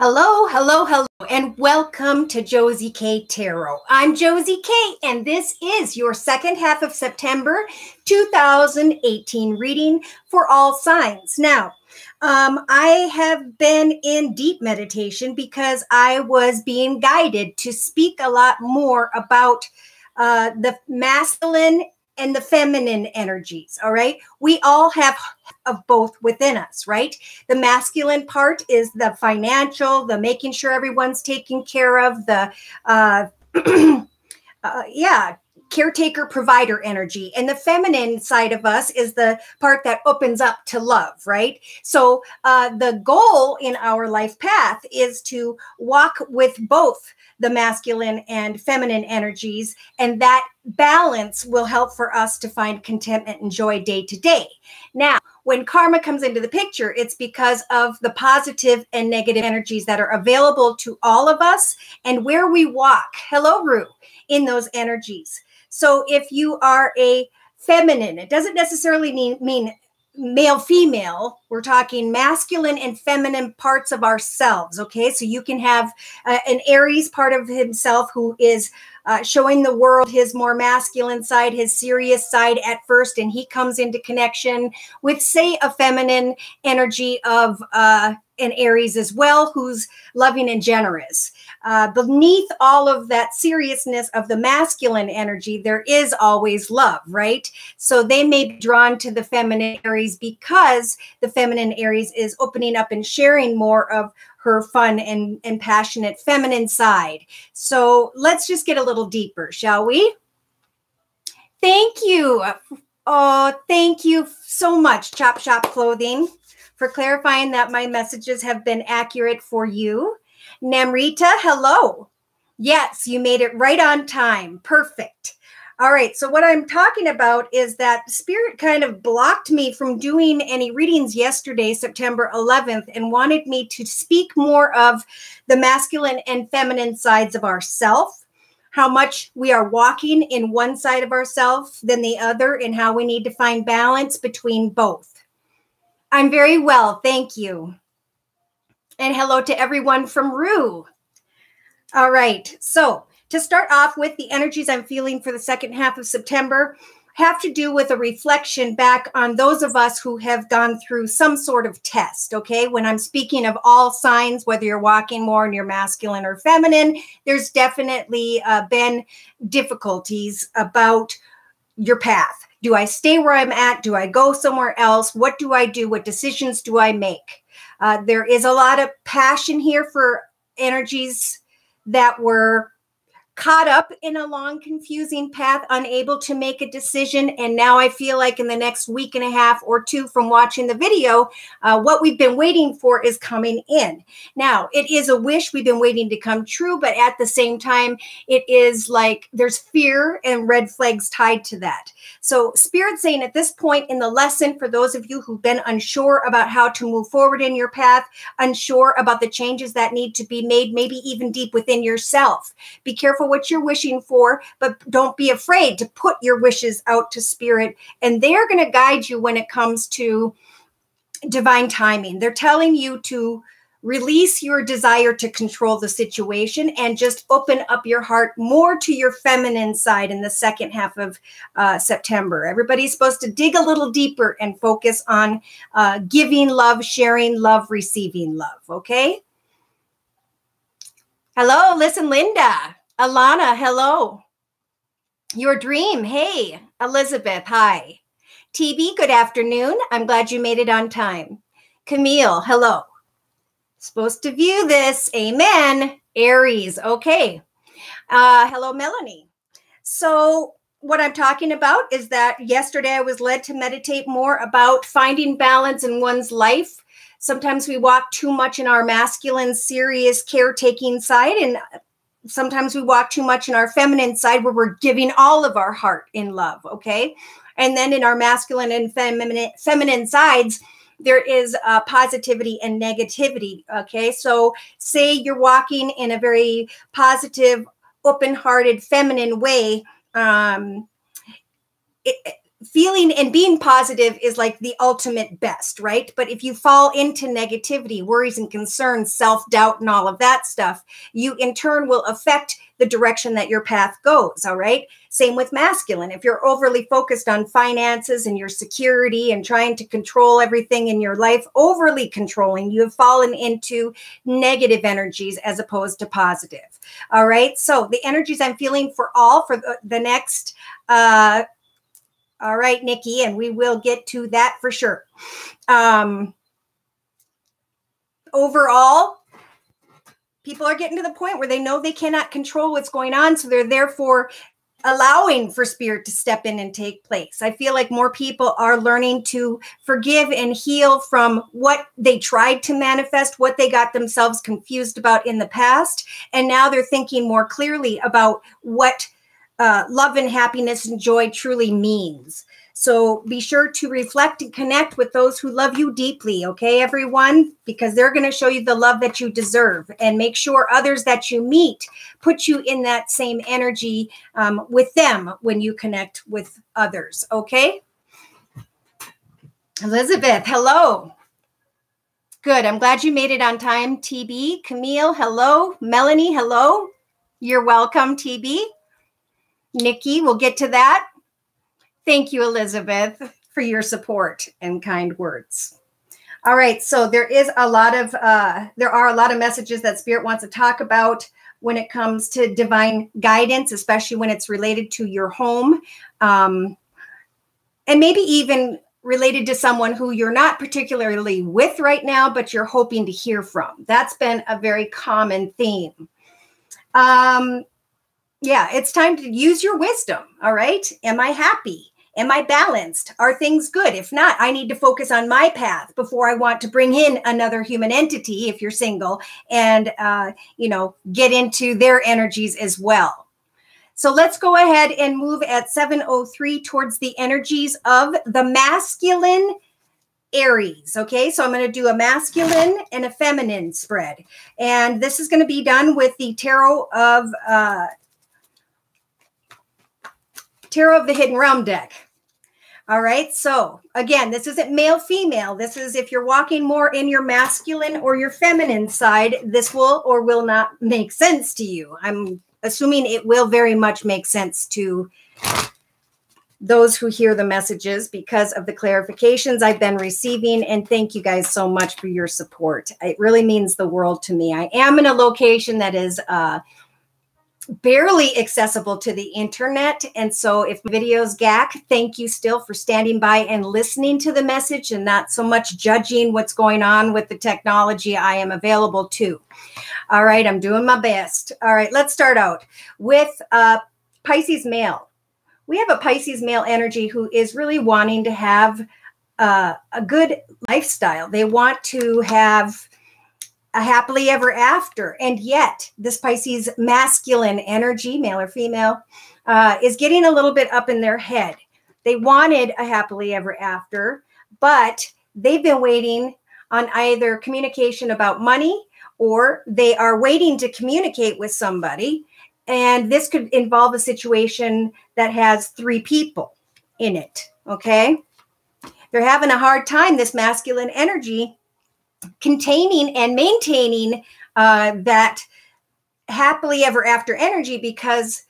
Hello, hello, hello, and welcome to Josie K Tarot. I'm Josie K, and this is your second half of September 2018 reading for all signs. Now, I have been in deep meditation because I was being guided to speak a lot more about the masculine and the feminine energies. All right. We all have of both within us, right? The masculine part is the financial, the making sure everyone's taken care of, the caretaker provider energy. And the feminine side of us is the part that opens up to love, right? So the goal in our life path is to walk with both the masculine and feminine energies, and that balance will help for us to find contentment and joy day to day. Now, when karma comes into the picture, it's because of the positive and negative energies that are available to all of us and where we walk, hello, Rue, in those energies. So if you are a feminine, it doesn't necessarily mean male, female. We're talking masculine and feminine parts of ourselves. Okay. So you can have an Aries part of himself who is showing the world his more masculine side, his serious side at first, and he comes into connection with, say, a feminine energy of an Aries as well, who's loving and generous. Beneath all of that seriousness of the masculine energy, there is always love, right? So they may be drawn to the feminine Aries because the feminine Aries is opening up and sharing more of her fun and passionate feminine side. So let's just get a little deeper, shall we? Thank you. Oh, thank you so much, Chop Shop Clothing, for clarifying that my messages have been accurate for you. Namrita, hello. Yes, you made it right on time. Perfect. All right. So what I'm talking about is that Spirit kind of blocked me from doing any readings yesterday, September 11th, and wanted me to speak more of the masculine and feminine sides of ourself, how much we are walking in one side of ourselves than the other, and how we need to find balance between both. I'm very well. Thank you. And hello to everyone from Rue. All right. So to start off with, the energies I'm feeling for the second half of September have to do with a reflection back on those of us who have gone through some sort of test, okay? When I'm speaking of all signs, whether you're walking more in your masculine or feminine, there's definitely been difficulties about your path. Do I stay where I'm at? Do I go somewhere else? What do I do? What decisions do I make? There is a lot of passion here for energies that were caught up in a long, confusing path, unable to make a decision. And now I feel like in the next week and a half or two from watching the video, what we've been waiting for is coming in. Now, it is a wish we've been waiting to come true, but at the same time, it is like there's fear and red flags tied to that. So Spirit's saying at this point in the lesson, for those of you who've been unsure about how to move forward in your path, unsure about the changes that need to be made, maybe even deep within yourself, be careful what you're wishing for, but don't be afraid to put your wishes out to Spirit, and they're going to guide you when it comes to divine timing. They're telling you to release your desire to control the situation and just open up your heart more to your feminine side in the second half of September. Everybody's supposed to dig a little deeper and focus on giving love, sharing love, receiving love, okay? Hello, listen, Linda. Alana, hello. Your dream, hey. Elizabeth, hi. TB, good afternoon. I'm glad you made it on time. Camille, hello. Supposed to view this, amen. Aries, okay. Hello, Melanie. So what I'm talking about is that yesterday I was led to meditate more about finding balance in one's life. Sometimes we walk too much in our masculine, serious, caretaking side, and sometimes we walk too much in our feminine side where we're giving all of our heart in love, okay? And then in our masculine and feminine sides, there is positivity and negativity, okay? So say you're walking in a very positive, open-hearted, feminine way. feeling and being positive is like the ultimate best, right? But if you fall into negativity, worries and concerns, self-doubt and all of that stuff, you in turn will affect the direction that your path goes, all right? Same with masculine. If you're overly focused on finances and your security and trying to control everything in your life, overly controlling, you have fallen into negative energies as opposed to positive, all right? So the energies I'm feeling for the next all right, Nikki, and we will get to that for sure. Overall, people are getting to the point where they know they cannot control what's going on, so they're therefore allowing for spirit to step in and take place. I feel like more people are learning to forgive and heal from what they tried to manifest, what they got themselves confused about in the past, and now they're thinking more clearly about what love and happiness and joy truly means. So be sure to reflect and connect with those who love you deeply, okay, everyone? Because they're going to show you the love that you deserve, and make sure others that you meet put you in that same energy with them when you connect with others, okay? Elizabeth, hello. Good. I'm glad you made it on time, TB. Camille, hello. Melanie, hello. You're welcome, TB. Nikki, we'll get to that. Thank you, Elizabeth, for your support and kind words. All right, so there are a lot of messages that Spirit wants to talk about when it comes to divine guidance, especially when it's related to your home, and maybe even related to someone who you're not particularly with right now, but you're hoping to hear from. That's been a very common theme. Yeah, it's time to use your wisdom, all right? Am I happy? Am I balanced? Are things good? If not, I need to focus on my path before I want to bring in another human entity, if you're single, and, get into their energies as well. So let's go ahead and move at 7:03 towards the energies of the masculine Aries. Okay, so I'm going to do a masculine and a feminine spread. And this is going to be done with the Tarot of the Hidden Realm deck. All right, so again, this isn't male, female. This is if you're walking more in your masculine or your feminine side, this will or will not make sense to you. I'm assuming it will very much make sense to those who hear the messages because of the clarifications I've been receiving. And thank you guys so much for your support. It really means the world to me. I am in a location that is barely accessible to the internet. And so if videos gack, thank you still for standing by and listening to the message and not so much judging what's going on with the technology I am available to. All right, I'm doing my best. All right, let's start out with Pisces male. We have a Pisces male energy who is really wanting to have a good lifestyle. They want to have a happily ever after. And yet this Pisces masculine energy, male or female, is getting a little bit up in their head. They wanted a happily ever after, but they've been waiting on either communication about money, or they are waiting to communicate with somebody. And this could involve a situation that has 3 people in it, okay? They're having a hard time, this masculine energy, containing and maintaining that happily ever after energy, because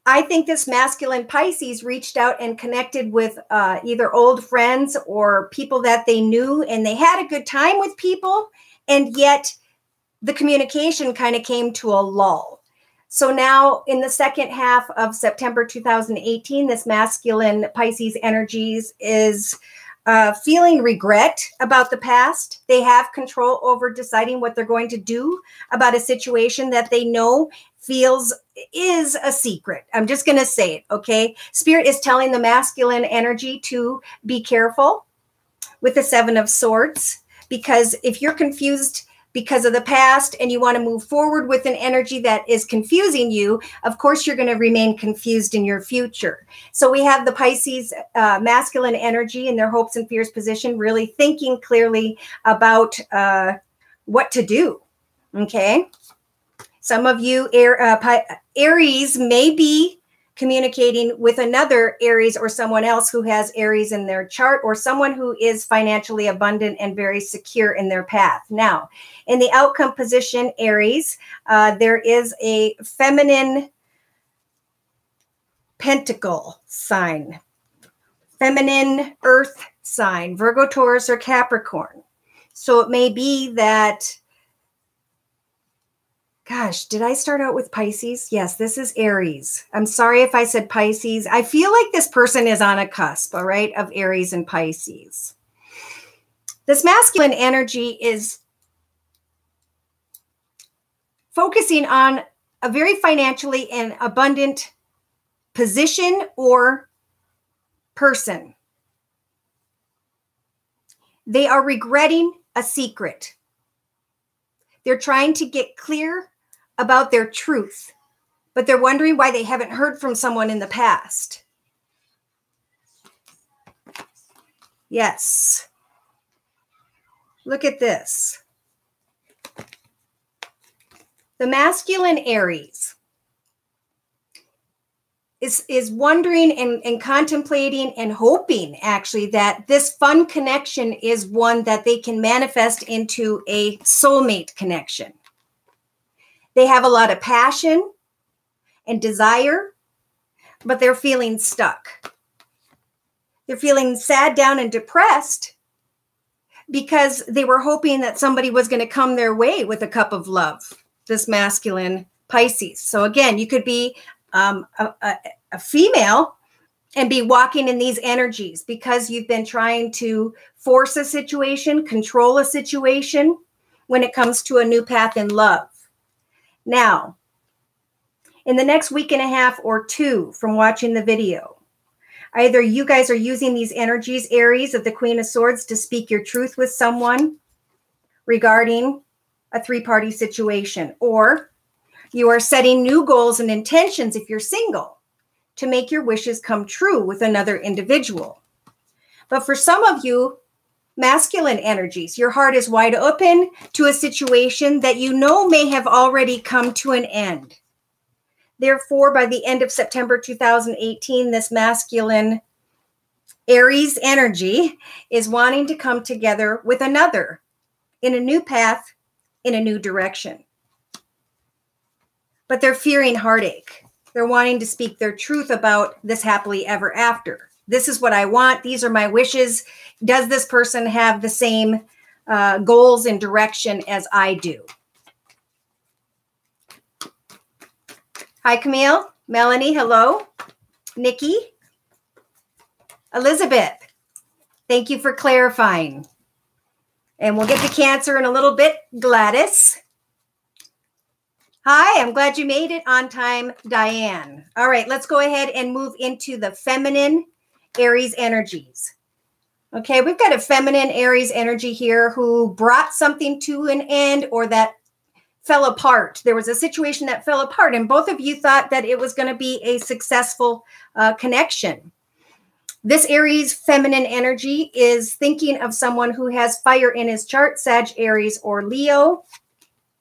I think this masculine Pisces reached out and connected with either old friends or people that they knew, and they had a good time with people, and yet the communication kind of came to a lull. So now in the second half of September 2018, this masculine Pisces energies is feeling regret about the past. They have control over deciding what they're going to do about a situation that they know is a secret. I'm just going to say it, okay? Spirit is telling the masculine energy to be careful with the 7 of Swords, because if you're confused because of the past and you want to move forward with an energy that is confusing you, of course, you're going to remain confused in your future. So we have the Pisces masculine energy in their hopes and fears position, really thinking clearly about what to do, okay? Some of you Aries may be communicating with another Aries or someone else who has Aries in their chart, or someone who is financially abundant and very secure in their path. Now, in the outcome position, Aries, there is a feminine pentacle sign, feminine earth sign, Virgo, Taurus, or Capricorn. So it may be that, gosh, did I start out with Pisces? Yes, this is Aries. I'm sorry if I said Pisces. I feel like this person is on a cusp, all right, of Aries and Pisces. This masculine energy is focusing on a very financially and abundant position or person. They are regretting a secret. They're trying to get clear about their truth, but they're wondering why they haven't heard from someone in the past. Yes. Look at this. The masculine Aries is wondering and contemplating and hoping, actually, that this fun connection is one that they can manifest into a soulmate connection. They have a lot of passion and desire, but they're feeling stuck. They're feeling sad, down, and depressed because they were hoping that somebody was going to come their way with a cup of love, this masculine Pisces. So again, you could be a female and be walking in these energies because you've been trying to force a situation, control a situation when it comes to a new path in love. Now, in the next week and a half or two from watching the video, either you guys are using these energies, Aries, of the Queen of Swords, to speak your truth with someone regarding a three-party situation, or you are setting new goals and intentions, if you're single, to make your wishes come true with another individual. But for some of you, masculine energies, your heart is wide open to a situation that you know may have already come to an end. Therefore, by the end of September 2018, this masculine Aries energy is wanting to come together with another in a new path, in a new direction. But they're fearing heartache. They're wanting to speak their truth about this happily ever after. This is what I want. These are my wishes. Does this person have the same goals and direction as I do? Hi, Camille. Melanie, hello. Nikki. Elizabeth, thank you for clarifying. And we'll get to Cancer in a little bit. Gladys. Hi, I'm glad you made it on time, Diane. All right, let's go ahead and move into the feminine Aries energies. Okay, we've got a feminine Aries energy here who brought something to an end or that fell apart. There was a situation that fell apart, and both of you thought that it was going to be a successful connection. This Aries feminine energy is thinking of someone who has fire in his chart, Sag, Aries, or Leo.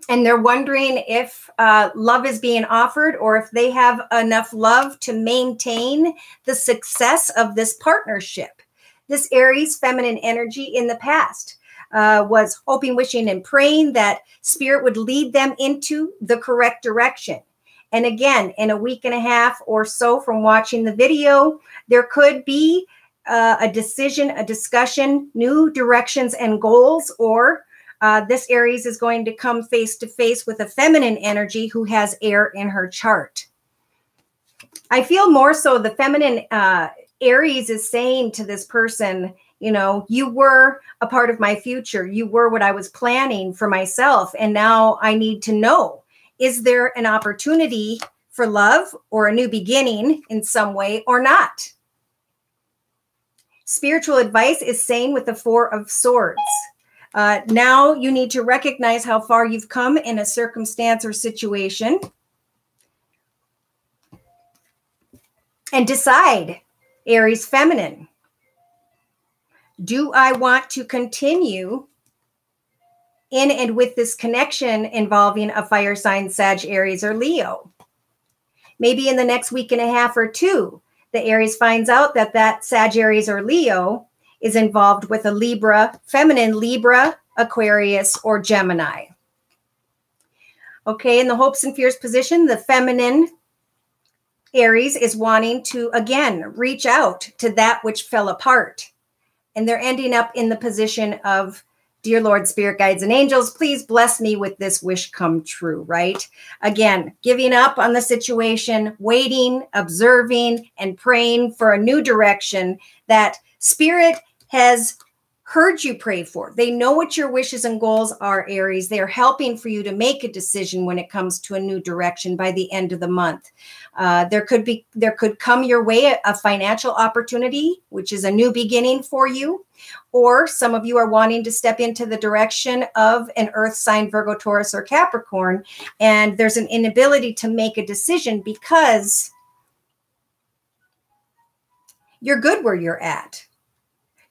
And they're wondering if love is being offered or if they have enough love to maintain the success of this partnership. This Aries feminine energy in the past was hoping, wishing, and praying that spirit would lead them into the correct direction. And again, in a week and a half or so from watching the video, there could be a decision, a discussion, new directions and goals, or this Aries is going to come face to face with a feminine energy who has air in her chart. I feel more so the feminine Aries is saying to this person, you know, you were a part of my future. You were what I was planning for myself. And now I need to know, is there an opportunity for love or a new beginning in some way or not? Spiritual advice is saying with the Four of Swords. Now you need to recognize how far you've come in a circumstance or situation and decide, Aries feminine, do I want to continue in and with this connection involving a fire sign, Sag, Aries, or Leo? maybe in the next week and a half or two, the Aries finds out that that Sagittarius or Leo is involved with a Libra, feminine Libra, Aquarius, or Gemini. Okay, in the hopes and fears position, the feminine Aries is wanting to, again, reach out to that which fell apart. And they're ending up in the position of, dear Lord, spirit guides and angels, please bless me with this wish come true, right? Again, giving up on the situation, waiting, observing, and praying for a new direction that spirit has heard you pray for. They know what your wishes and goals are, Aries. They're helping for you to make a decision when it comes to a new direction by the end of the month. There could come your way a financial opportunity, which is a new beginning for you. Or some of you are wanting to step into the direction of an earth sign, Virgo, Taurus, or Capricorn. And there's an inability to make a decision because you're good where you're at.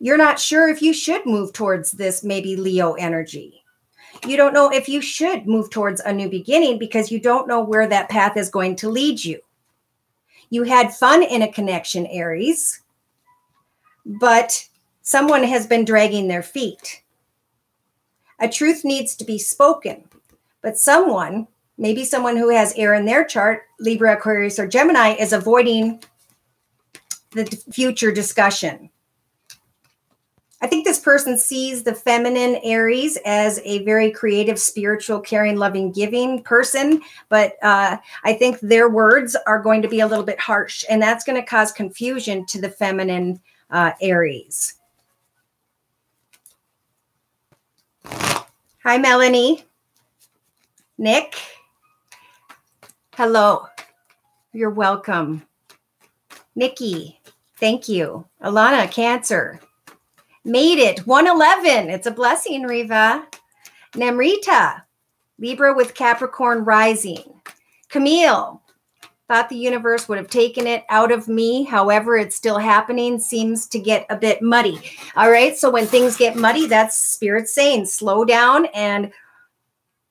You're not sure if you should move towards this maybe Leo energy. You don't know if you should move towards a new beginning because you don't know where that path is going to lead you. You had fun in a connection, Aries, but someone has been dragging their feet. A truth needs to be spoken, but someone, maybe someone who has air in their chart, Libra, Aquarius, or Gemini, is avoiding the future discussion. I think this person sees the feminine Aries as a very creative, spiritual, caring, loving, giving person. But I think their words are going to be a little bit harsh, and that's going to cause confusion to the feminine Aries. Hi, Melanie. Nick. Hello. You're welcome. Nikki. Thank you. Alana, Cancer. Made it. 111. It's a blessing, Riva. Namrita. Libra with Capricorn rising. Camille. Thought the universe would have taken it out of me. However, it's still happening. Seems to get a bit muddy. All right. So when things get muddy, that's spirit saying slow down and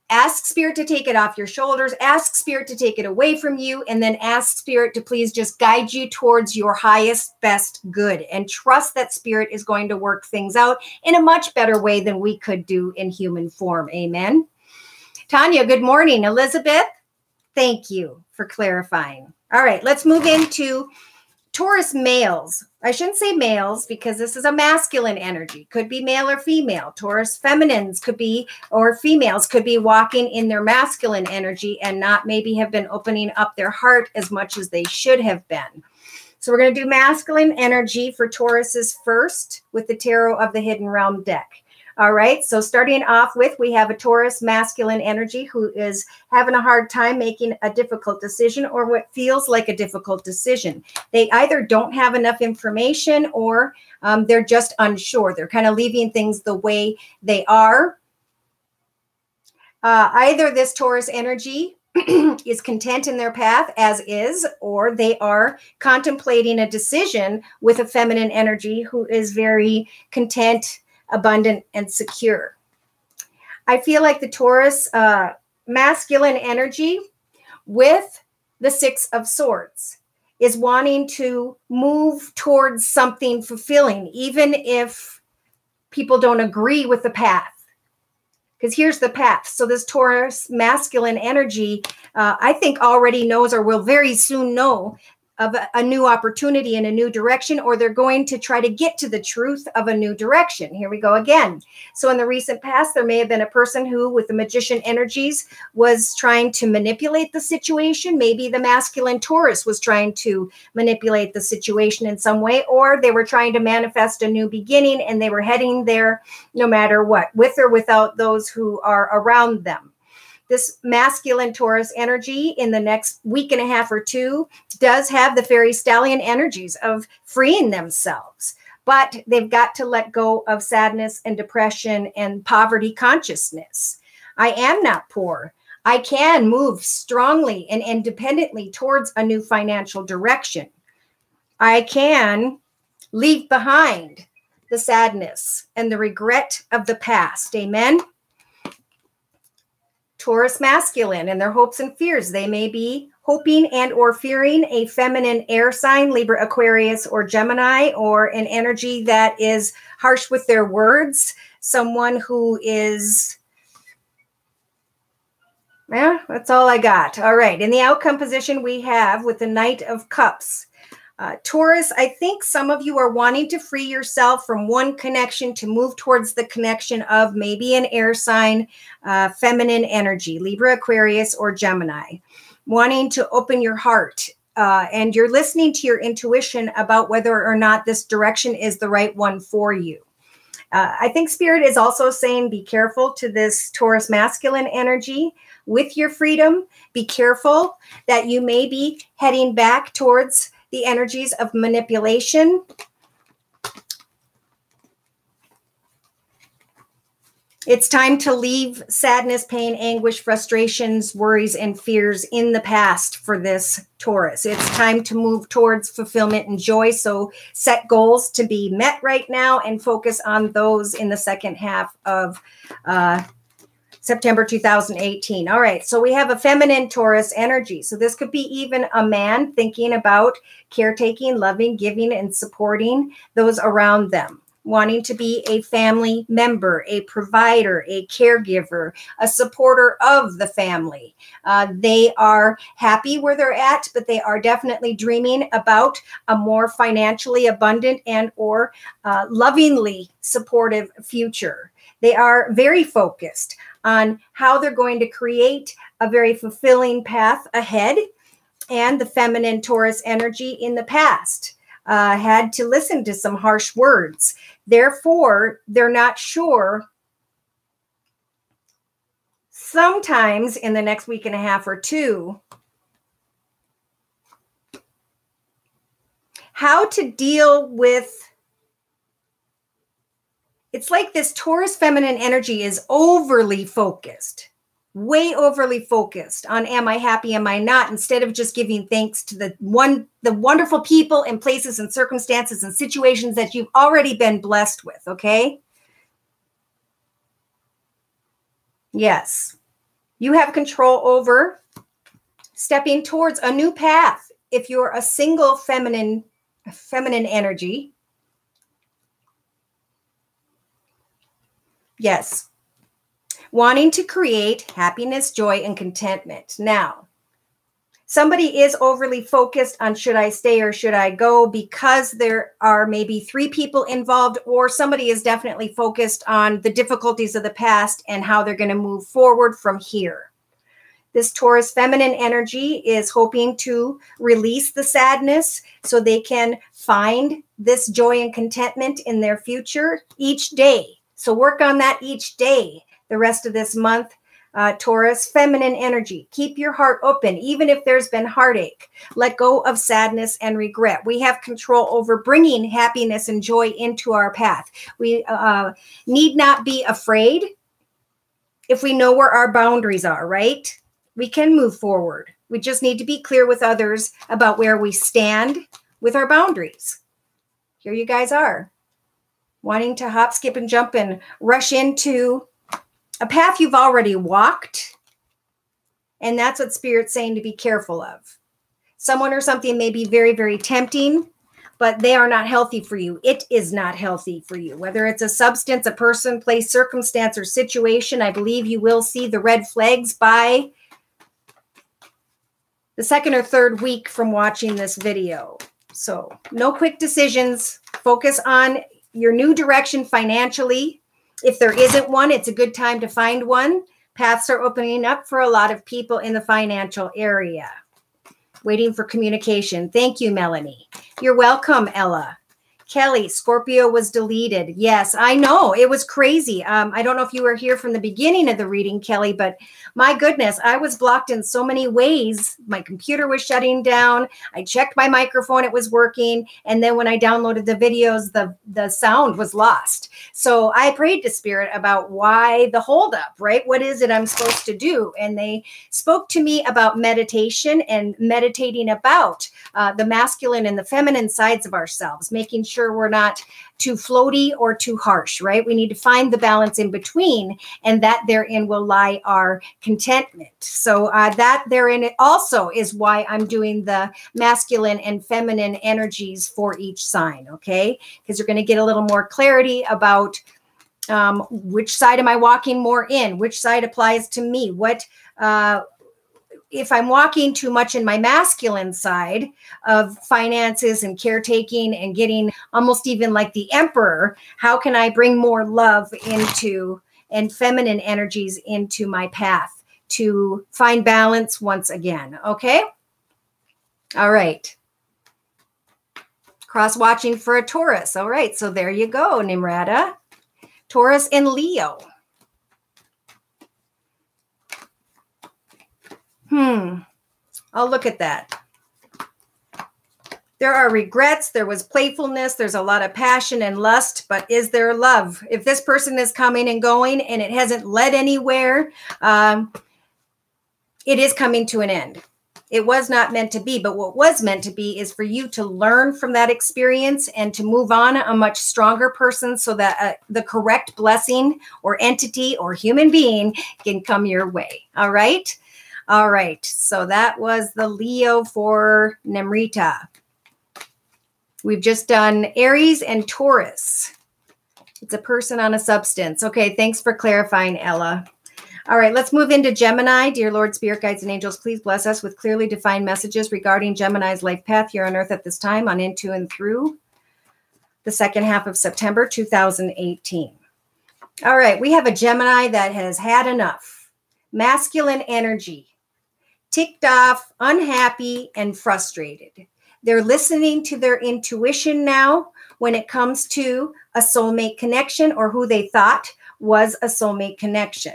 ask spirit to take it off your shoulders. Ask spirit to take it away from you. And then ask spirit to please just guide you towards your highest, best good. And trust that spirit is going to work things out in a much better way than we could do in human form. Amen. Tanya, good morning. Elizabeth, thank you for clarifying. All right, let's move into Taurus males. I shouldn't say males because this is a masculine energy. Could be male or female. Taurus feminines could be, or females could be walking in their masculine energy and not maybe have been opening up their heart as much as they should have been. So we're going to do masculine energy for Tauruses first with the Tarot of the Hidden Realm deck. All right, so starting off with, we have a Taurus masculine energy who is having a hard time making a difficult decision or what feels like a difficult decision. They either don't have enough information or they're just unsure. They're kind of leaving things the way they are. Either this Taurus energy is content in their path as is, or they are contemplating a decision with a feminine energy who is very content, abundant, and secure. I feel like the Taurus masculine energy with the Six of Swords is wanting to move towards something fulfilling, even if people don't agree with the path. Because here's the path. So this Taurus masculine energy, I think already knows or will very soon know of a new opportunity in a new direction, or they're going to try to get to the truth of a new direction. Here we go again. So in the recent past, there may have been a person who, with the magician energies, was trying to manipulate the situation. Maybe the masculine Taurus was trying to manipulate the situation in some way, or they were trying to manifest a new beginning and they were heading there no matter what, with or without those who are around them. This masculine Taurus energy in the next week and a half or two does have the fairy stallion energies of freeing themselves, but they've got to let go of sadness and depression and poverty consciousness. I am not poor. I can move strongly and independently towards a new financial direction. I can leave behind the sadness and the regret of the past. Amen. Taurus masculine and their hopes and fears. They may be hoping and or fearing a feminine air sign, Libra, Aquarius, or Gemini, or an energy that is harsh with their words. Someone who is, yeah, that's all I got. All right. In the outcome position, we have with the Knight of Cups. Taurus, I think some of you are wanting to free yourself from one connection to move towards the connection of maybe an air sign, feminine energy, Libra, Aquarius, or Gemini, wanting to open your heart. And you're listening to your intuition about whether or not this direction is the right one for you. I think Spirit is also saying be careful to this Taurus masculine energy with your freedom. Be careful that you may be heading back towards the energies of manipulation. It's time to leave sadness, pain, anguish, frustrations, worries, and fears in the past for this Taurus. It's time to move towards fulfillment and joy. So set goals to be met right now and focus on those in the second half of September 2018. All right, so we have a feminine Taurus energy. So this could be even a man thinking about caretaking, loving, giving, and supporting those around them, wanting to be a family member, a provider, a caregiver, a supporter of the family. They are happy where they're at, but they are definitely dreaming about a more financially abundant and or lovingly supportive future. They are very focused on how they're going to create a very fulfilling path ahead. And the feminine Taurus energy in the past had to listen to some harsh words. Therefore, they're not sure sometimes in the next week and a half or two how to deal with. It's like this Taurus feminine energy is overly focused, way overly focused on am I happy, am I not, instead of just giving thanks to the wonderful people and places and circumstances and situations that you've already been blessed with, okay? Yes. You have control over stepping towards a new path. If you're a single feminine energy, yes, wanting to create happiness, joy, and contentment. Now, somebody is overly focused on should I stay or should I go because there are maybe 3 people involved, or somebody is definitely focused on the difficulties of the past and how they're going to move forward from here. This Taurus feminine energy is hoping to release the sadness so they can find this joy and contentment in their future each day. So work on that each day the rest of this month. Taurus feminine energy. Keep your heart open, even if there's been heartache. Let go of sadness and regret. We have control over bringing happiness and joy into our path. We need not be afraid if we know where our boundaries are, right? We can move forward. We just need to be clear with others about where we stand with our boundaries. Here you guys are, wanting to hop, skip, and jump and rush into a path you've already walked. And that's what Spirit's saying to be careful of. Someone or something may be very, very tempting, but they are not healthy for you. It is not healthy for you. Whether it's a substance, a person, place, circumstance, or situation, I believe you will see the red flags by the 2nd or 3rd week from watching this video. So no quick decisions. Focus on your new direction financially. If there isn't one, it's a good time to find one. Paths are opening up for a lot of people in the financial area. Waiting for communication. Thank you, Melanie. You're welcome, Ella. Kelly, Scorpio was deleted. Yes, I know. It was crazy. I don't know if you were here from the beginning of the reading, Kelly, but my goodness, I was blocked in so many ways. My computer was shutting down. I checked my microphone. It was working. And then when I downloaded the videos, the sound was lost. So I prayed to Spirit about why the holdup, right? What is it I'm supposed to do? And they spoke to me about meditation and meditating about the masculine and the feminine sides of ourselves, making sure sure we're not too floaty or too harsh, right? We need to find the balance in between, and that therein will lie our contentment. So that therein also is why I'm doing the masculine and feminine energies for each sign, okay? Because you're going to get a little more clarity about which side am I walking more in, which side applies to me, what if I'm walking too much in my masculine side of finances and caretaking and getting almost even like the emperor, how can I bring more love into and feminine energies into my path to find balance once again? Okay. All right. Cross watching for a Taurus. All right. So there you go, Nimrata. Taurus and Leo. I'll look at that. There are regrets. There was playfulness. There's a lot of passion and lust, but is there love? If this person is coming and going and it hasn't led anywhere, it is coming to an end. It was not meant to be, but what was meant to be is for you to learn from that experience and to move on a much stronger person so that the correct blessing or entity or human being can come your way. All right. All right, so that was the Leo for Nimrata. We've just done Aries and Taurus. It's a person on a substance. Okay, thanks for clarifying, Ella. All right, let's move into Gemini. Dear Lord, Spirit Guides, and Angels, please bless us with clearly defined messages regarding Gemini's life path here on Earth at this time, on into and through the second half of September 2018. All right, we have a Gemini that has had enough. Masculine energy. Ticked off, unhappy, and frustrated. They're listening to their intuition now when it comes to a soulmate connection or who they thought was a soulmate connection.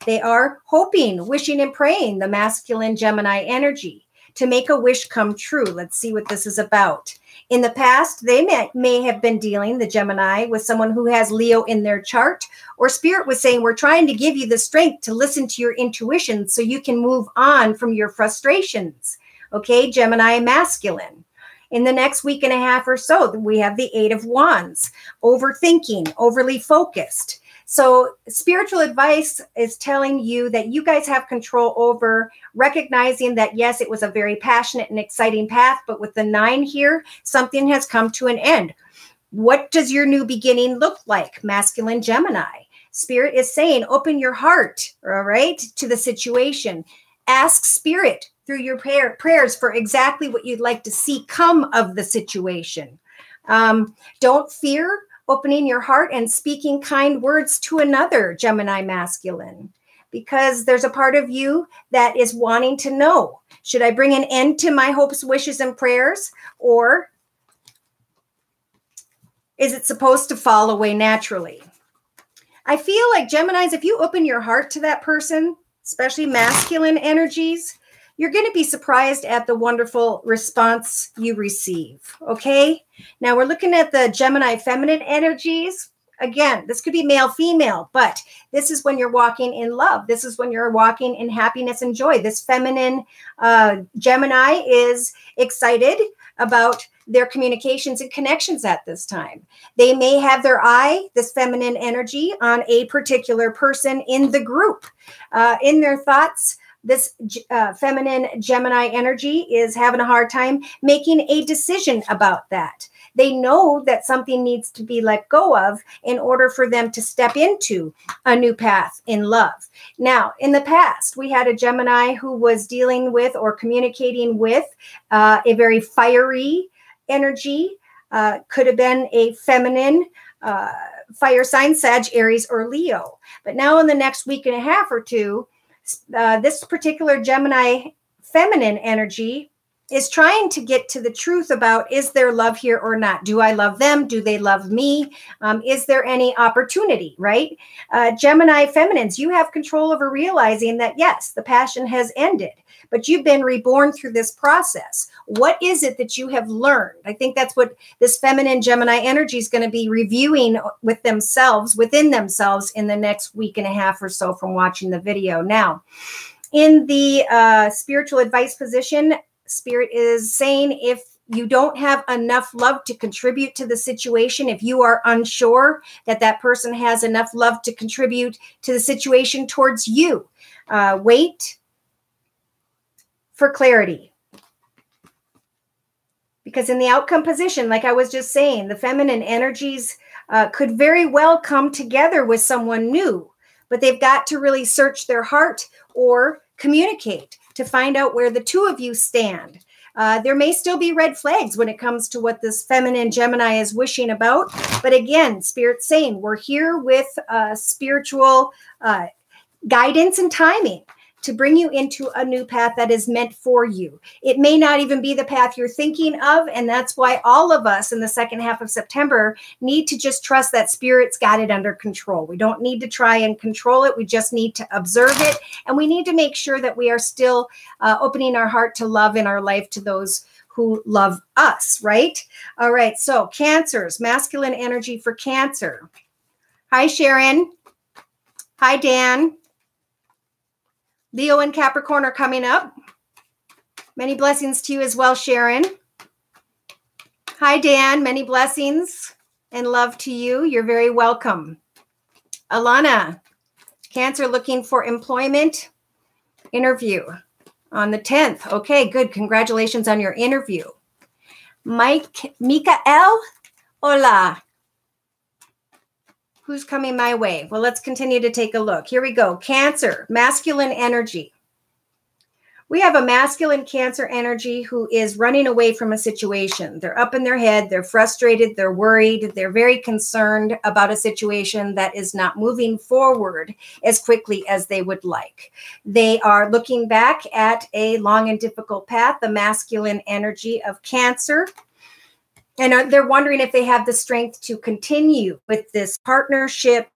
They are hoping, wishing, and praying the masculine Gemini energy to make a wish come true. Let's see what this is about. In the past, they may have been dealing, the Gemini, with someone who has Leo in their chart, or Spirit was saying, we're trying to give you the strength to listen to your intuition so you can move on from your frustrations. Okay, Gemini masculine. In the next week and a half or so, we have the Eight of Wands, overthinking, overly focused. So spiritual advice is telling you that you guys have control over recognizing that, yes, it was a very passionate and exciting path, but with the 9 here, something has come to an end. What does your new beginning look like, masculine Gemini? Spirit is saying, open your heart, all right, to the situation. Ask Spirit through your prayers for exactly what you'd like to see come of the situation. Don't fear opening your heart and speaking kind words to another Gemini masculine, because there's a part of you that is wanting to know, should I bring an end to my hopes, wishes, and prayers, or is it supposed to fall away naturally? I feel like Geminis, if you open your heart to that person, especially masculine energies, you're going to be surprised at the wonderful response you receive. Okay. Now we're looking at the Gemini feminine energies. Again, this could be male, female, but this is when you're walking in love. This is when you're walking in happiness and joy. This feminine Gemini is excited about their communications and connections at this time. They may have their eye, this feminine energy, on a particular person in the group. In their thoughts, this feminine Gemini energy is having a hard time making a decision about that. They know that something needs to be let go of in order for them to step into a new path in love. Now, in the past, we had a Gemini who was dealing with or communicating with a very fiery energy. Could have been a feminine fire sign, Sag, Aries, or Leo. But now in the next week and a half or two, this particular Gemini feminine energy is trying to get to the truth about, is there love here or not? Do I love them? Do they love me? Is there any opportunity, right? Gemini feminines, you have control over realizing that, yes, the passion has ended, but you've been reborn through this process. What is it that you have learned? I think that's what this feminine Gemini energy is going to be reviewing with themselves, within themselves, in the next week and a half or so from watching the video. Now, in the spiritual advice position, Spirit is saying, if you don't have enough love to contribute to the situation, if you are unsure that that person has enough love to contribute to the situation towards you, wait for clarity. Because in the outcome position, like I was just saying, the feminine energies could very well come together with someone new, but they've got to really search their heart or communicate to find out where the two of you stand. There may still be red flags when it comes to what this feminine Gemini is wishing about. But again, Spirit's saying we're here with spiritual guidance and timing to bring you into a new path that is meant for you. It may not even be the path you're thinking of. And that's why all of us in the second half of September need to just trust that Spirit's got it under control. We don't need to try and control it. We just need to observe it. And we need to make sure that we are still opening our heart to love in our life to those who love us, right? All right. So Cancers, masculine energy for Cancer. Hi, Sharon. Hi, Dan. Leo and Capricorn are coming up. Many blessings to you as well, Sharon. Hi, Dan. Many blessings and love to you. You're very welcome. Alana, Cancer looking for employment interview on the 10th. Okay, good. Congratulations on your interview. Mikael, hola. Who's coming my way? Well, let's continue to take a look. Here we go. Cancer, masculine energy. We have a masculine Cancer energy who is running away from a situation. They're up in their head. They're frustrated. They're worried. They're very concerned about a situation that is not moving forward as quickly as they would like. They are looking back at a long and difficult path, the masculine energy of Cancer. And they're wondering if they have the strength to continue with this partnership,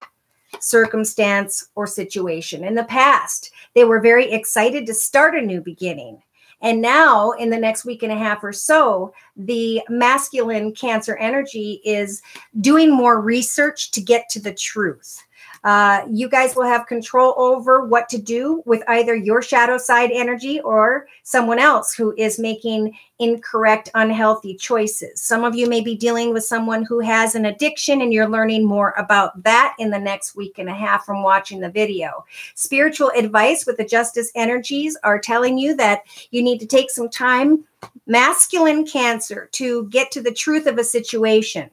circumstance, or situation. In the past, they were very excited to start a new beginning. And now, in the next week and a half or so, the masculine Cancer energy is doing more research to get to the truth. You guys will have control over what to do with either your shadow side energy or someone else who is making incorrect, unhealthy choices. Some of you may be dealing with someone who has an addiction, and you're learning more about that in the next week and a half from watching the video. Spiritual advice with the Justice energies are telling you that you need to take some time, masculine Cancer, to get to the truth of a situation.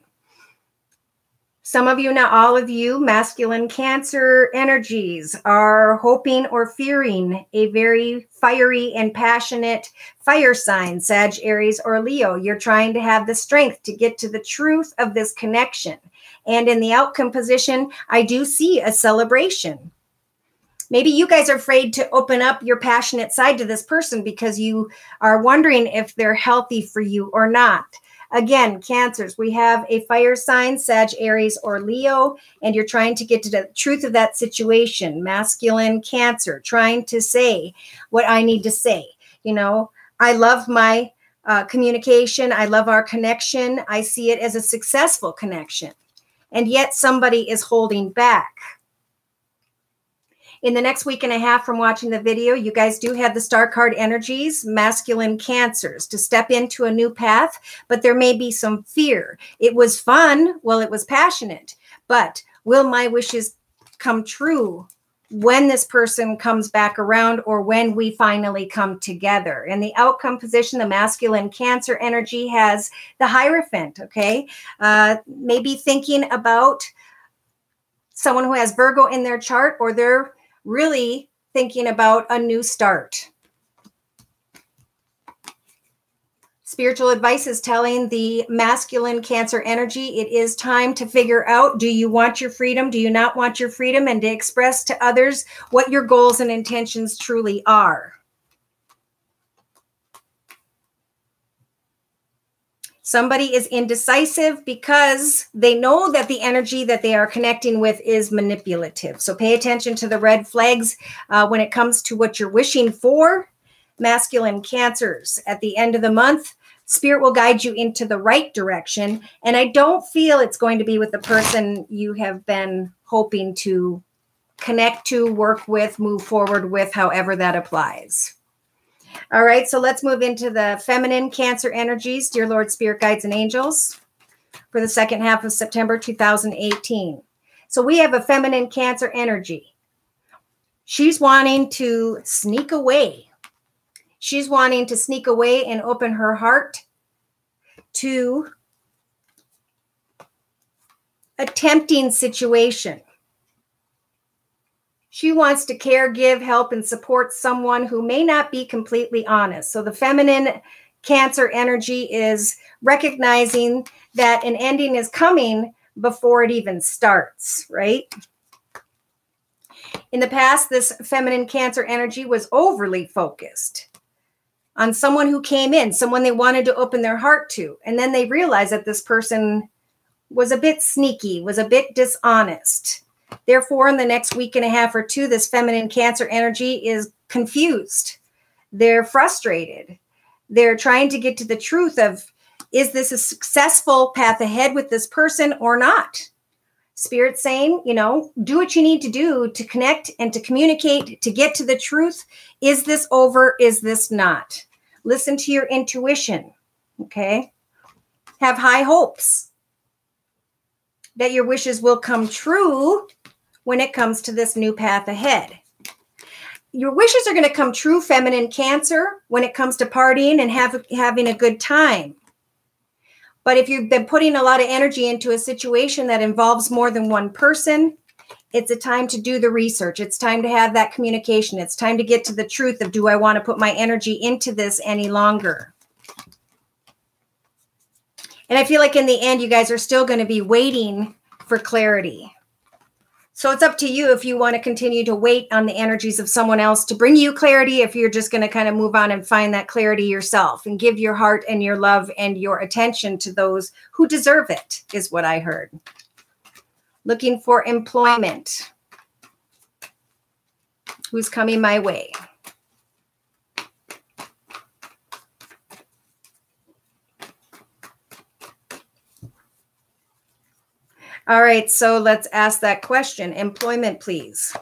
Some of you, not all of you, masculine Cancer energies are hoping or fearing a very fiery and passionate fire sign, Sag, Aries, or Leo. You're trying to have the strength to get to the truth of this connection. And in the outcome position, I do see a celebration. Maybe you guys are afraid to open up your passionate side to this person because you are wondering if they're healthy for you or not. Again, Cancers, we have a fire sign, Sag, Aries, or Leo, and you're trying to get to the truth of that situation. Masculine Cancer, trying to say what I need to say. You know, I love my communication. I love our connection. I see it as a successful connection. And yet somebody is holding back. In the next week and a half from watching the video, you guys do have the star card energies, masculine Cancers, to step into a new path, but there may be some fear. It was fun. Well, it was passionate, but will my wishes come true when this person comes back around or when we finally come together? In the outcome position, the masculine Cancer energy has the Hierophant, okay? Maybe thinking about someone who has Virgo in their chart, or they're really thinking about a new start. Spiritual advice is telling the masculine Cancer energy it is time to figure out, do you want your freedom? Do you not want your freedom? And to express to others what your goals and intentions truly are. Somebody is indecisive because they know that the energy that they are connecting with is manipulative. So pay attention to the red flags when it comes to what you're wishing for. Masculine Cancers, at the end of the month, Spirit will guide you into the right direction. And I don't feel it's going to be with the person you have been hoping to connect to, work with, move forward with, however that applies. All right, so let's move into the feminine Cancer energies, dear Lord, Spirit Guides, and Angels, for the second half of September 2018. So we have a feminine Cancer energy. She's wanting to sneak away. She's wanting to sneak away and open her heart to a tempting situation. She wants to care, give, help, and support someone who may not be completely honest. So the feminine Cancer energy is recognizing that an ending is coming before it even starts, right? In the past, this feminine Cancer energy was overly focused on someone who came in, someone they wanted to open their heart to. And then they realized that this person was a bit sneaky, was a bit dishonest. Therefore, in the next week and a half or two, this feminine Cancer energy is confused. They're frustrated. They're trying to get to the truth of, is this a successful path ahead with this person or not? Spirit's saying, you know, do what you need to do to connect and to communicate, to get to the truth. Is this over? Is this not? Listen to your intuition, okay? Have high hopes that your wishes will come true when it comes to this new path ahead. Your wishes are going to come true, feminine Cancer, when it comes to partying and having a good time. But if you've been putting a lot of energy into a situation that involves more than one person, it's a time to do the research. It's time to have that communication. It's time to get to the truth of, do I want to put my energy into this any longer? And I feel like in the end, you guys are still going to be waiting for clarity. So it's up to you if you want to continue to wait on the energies of someone else to bring you clarity, if you're just going to kind of move on and find that clarity yourself and give your heart and your love and your attention to those who deserve it, is what I heard. Looking for employment. Who's coming my way? All right, so let's ask that question. Employment, please.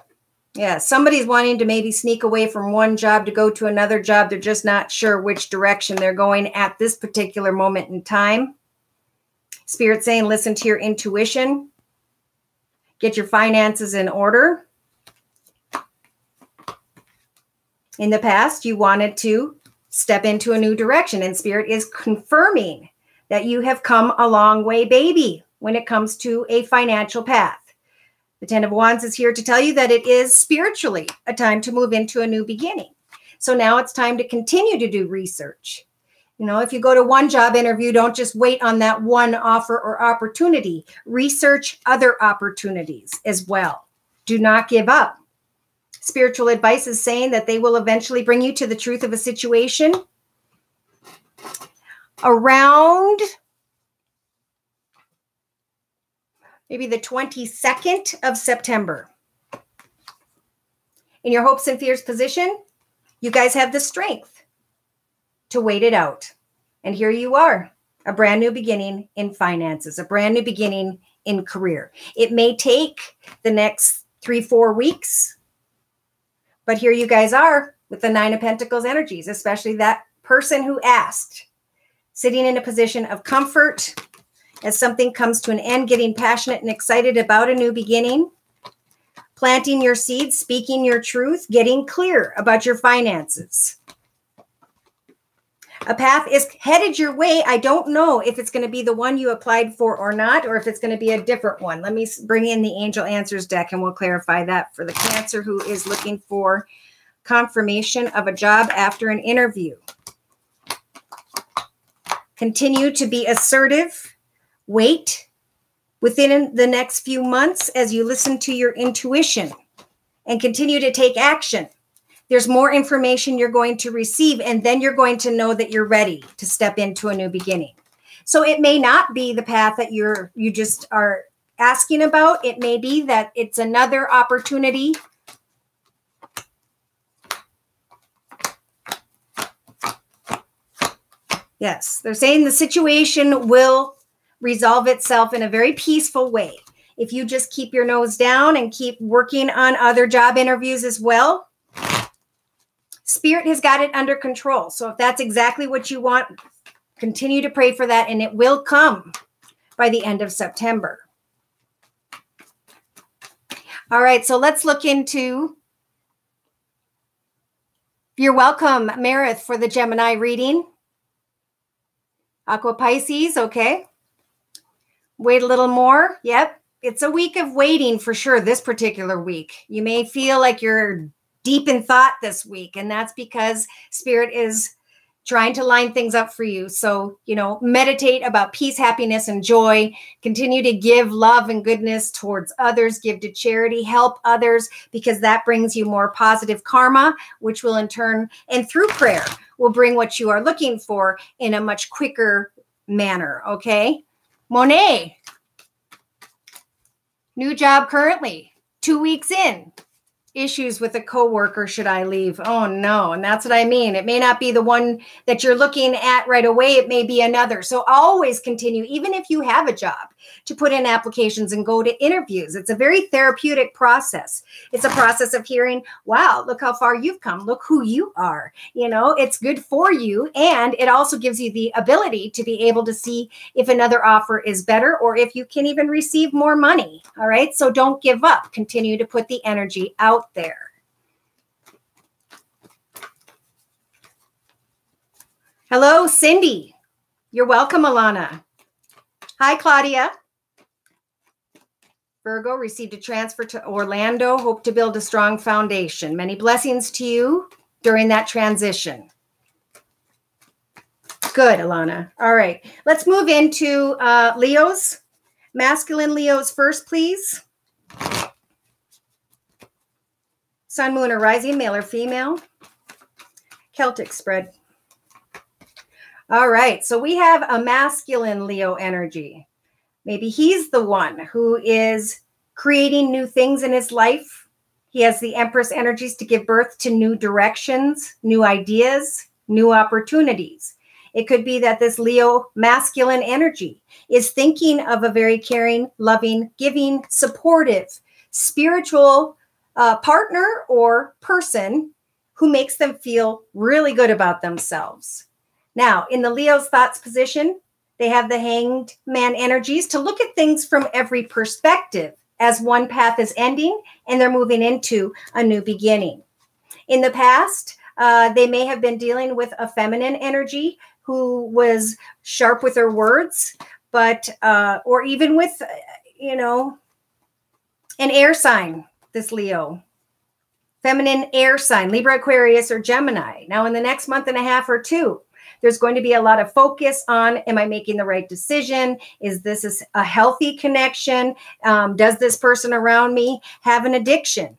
Yeah, somebody's wanting to maybe sneak away from one job to go to another job. They're just not sure which direction they're going at this particular moment in time. Spirit saying, listen to your intuition. Get your finances in order. In the past, you wanted to step into a new direction, and Spirit is confirming that you have come a long way, baby, when it comes to a financial path. The 10 of Wands is here to tell you that it is spiritually a time to move into a new beginning. So now it's time to continue to do research. You know, if you go to one job interview, don't just wait on that one offer or opportunity. Research other opportunities as well. Do not give up. Spiritual advice is saying that they will eventually bring you to the truth of a situation around maybe the 22nd of September. In your hopes and fears position, you guys have the strength to wait it out. And here you are, a brand new beginning in finances, a brand new beginning in career. It may take the next 3-4 weeks, but here you guys are with the 9 of Pentacles energies, especially that person who asked, sitting in a position of comfort as something comes to an end, getting passionate and excited about a new beginning, planting your seeds, speaking your truth, getting clear about your finances. A path is headed your way. I don't know if it's going to be the one you applied for or not, or if it's going to be a different one. Let me bring in the Angel Answers deck and we'll clarify that for the Cancer who is looking for confirmation of a job after an interview. Continue to be assertive. Wait within the next few months as you listen to your intuition and continue to take action. There's more information you're going to receive, and then you're going to know that you're ready to step into a new beginning. So it may not be the path that you just are asking about. It may be that it's another opportunity. Yes, they're saying the situation will resolve itself in a very peaceful way. If you just keep your nose down and keep working on other job interviews as well. Spirit has got it under control. So if that's exactly what you want, continue to pray for that, and it will come by the end of September. All right, so let's look into, you're welcome, Meredith, for the Gemini reading. Aqua Pisces, okay. Wait a little more. Yep, it's a week of waiting for sure this particular week. You may feel like you're deep in thought this week, and that's because Spirit is trying to line things up for you. So, meditate about peace, happiness, and joy. Continue to give love and goodness towards others. Give to charity, help others, because that brings you more positive karma, which will in turn, and through prayer, will bring what you are looking for in a much quicker manner, okay? Monet, new job currently, 2 weeks in. Issues with a coworker, should I leave? Oh no, and that's what I mean. It may not be the one that you're looking at right away. It may be another. So always continue, even if you have a job, to put in applications and go to interviews. It's a very therapeutic process. It's a process of hearing, wow, look how far you've come. Look who you are. It's good for you. And it also gives you the ability to be able to see if another offer is better or if you can even receive more money. All right. So don't give up. Continue to put the energy out there. Hello, Cindy. You're welcome, Alana. Hi, Claudia. Virgo, received a transfer to Orlando. Hope to build a strong foundation. Many blessings to you during that transition. Good, Alana. All right. Let's move into Leos. Masculine Leos first, please. Sun, moon, or rising, male or female. Celtic spread. All right. So we have a masculine Leo energy. Maybe he's the one who is creating new things in his life. He has the Empress energies to give birth to new directions, new ideas, new opportunities. It could be that this Leo masculine energy is thinking of a very caring, loving, giving, supportive, spiritual partner or person who makes them feel really good about themselves. Now, in the Leo's thoughts position, they have the Hanged Man energies to look at things from every perspective as one path is ending and they're moving into a new beginning. In the past, they may have been dealing with a feminine energy who was sharp with her words, but or even with, an air sign, this Leo. Feminine air sign, Libra, Aquarius, or Gemini. Now, in the next month and a half or two, there's going to be a lot of focus on, am I making the right decision? Is this a healthy connection? Does this person around me have an addiction?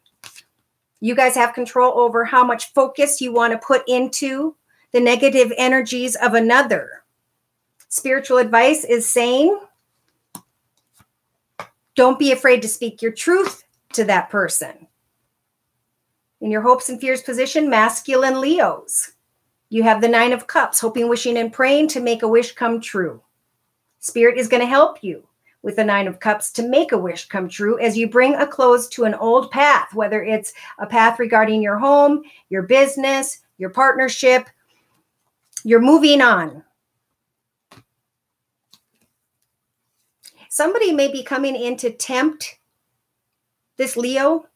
You guys have control over how much focus you want to put into the negative energies of another. Spiritual advice is saying, don't be afraid to speak your truth to that person. In your hopes and fears position, masculine Leos. You have the Nine of Cups, hoping, wishing, and praying to make a wish come true. Spirit is going to help you with the Nine of Cups to make a wish come true as you bring a close to an old path, whether it's a path regarding your home, your business, your partnership. You're moving on. Somebody may be coming in to tempt this Leo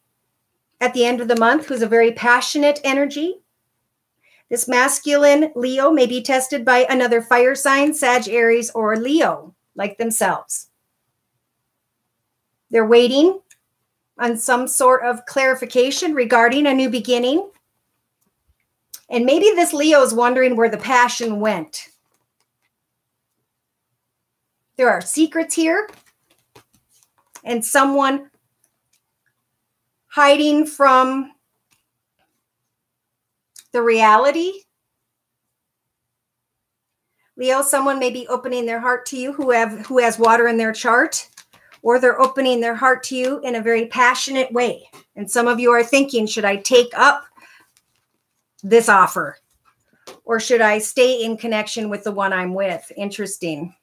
at the end of the month, who's a very passionate energy. This masculine Leo may be tested by another fire sign, Sag, Aries, or Leo, like themselves. They're waiting on some sort of clarification regarding a new beginning. And maybe this Leo is wondering where the passion went. There are secrets here, and someone hiding from the reality. Leo, someone may be opening their heart to you who has water in their chart, or they're opening their heart to you in a very passionate way. And some of you are thinking, should I take up this offer? Or should I stay in connection with the one I'm with? Interesting.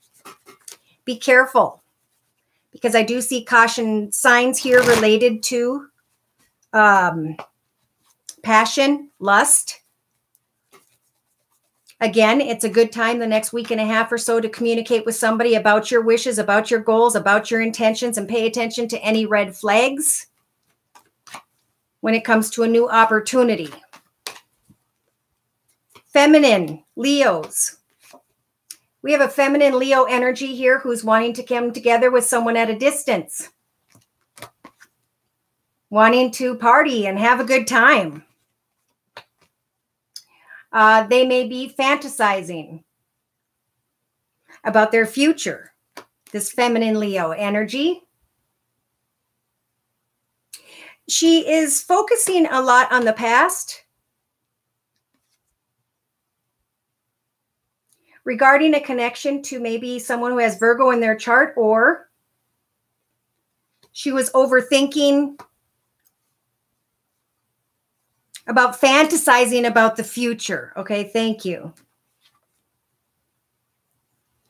Be careful, because I do see caution signs here related to passion, lust, Again, it's a good time the next week and a half or so to communicate with somebody about your wishes, about your goals, about your intentions, and pay attention to any red flags when it comes to a new opportunity. Feminine, Leos. We have a feminine Leo energy here who's wanting to come together with someone at a distance. Wanting to party and have a good time. They may be fantasizing about their future. This feminine Leo energy. She is focusing a lot on the past regarding a connection to maybe someone who has Virgo in their chart, or she was overthinking about fantasizing about the future. Okay, thank you.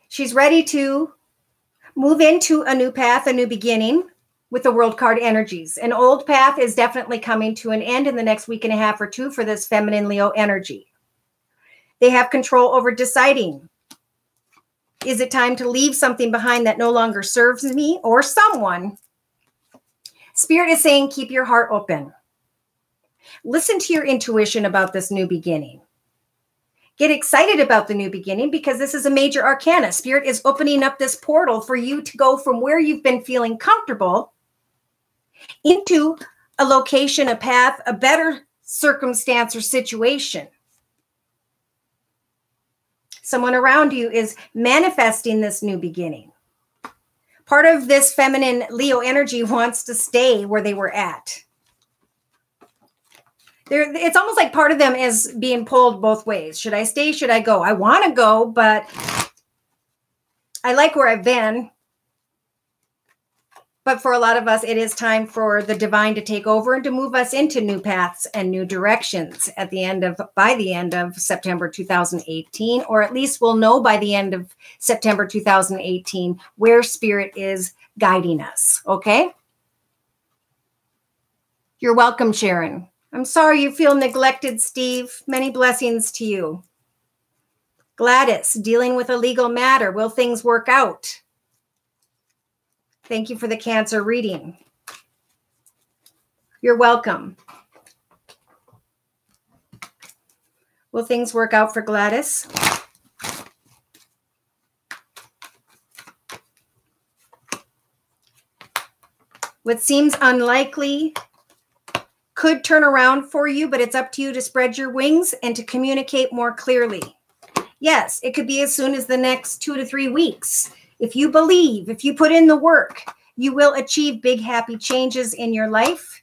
She's ready to move into a new path, a new beginning with the World card energies. An old path is definitely coming to an end in the next week and a half or two for this feminine Leo energy. They have control over deciding, is it time to leave something behind that no longer serves me or someone? Spirit is saying, keep your heart open. Listen to your intuition about this new beginning. Get excited about the new beginning because this is a major arcana. Spirit is opening up this portal for you to go from where you've been feeling comfortable into a location, a path, a better circumstance or situation. Someone around you is manifesting this new beginning. Part of this feminine Leo energy wants to stay where they were at. It's almost like part of them is being pulled both ways. Should I stay? Should I go? I want to go, but I like where I've been. But for a lot of us, it is time for the divine to take over and to move us into new paths and new directions by the end of September 2018, or at least we'll know by the end of September 2018 where Spirit is guiding us. Okay? You're welcome, Sharon. I'm sorry you feel neglected, Steve. Many blessings to you. Gladys, dealing with a legal matter. Will things work out? Thank you for the Cancer reading. You're welcome. Will things work out for Gladys? What seems unlikely could turn around for you, but it's up to you to spread your wings and to communicate more clearly. Yes, it could be as soon as the next 2 to 3 weeks. If you believe, if you put in the work, you will achieve big, happy changes in your life.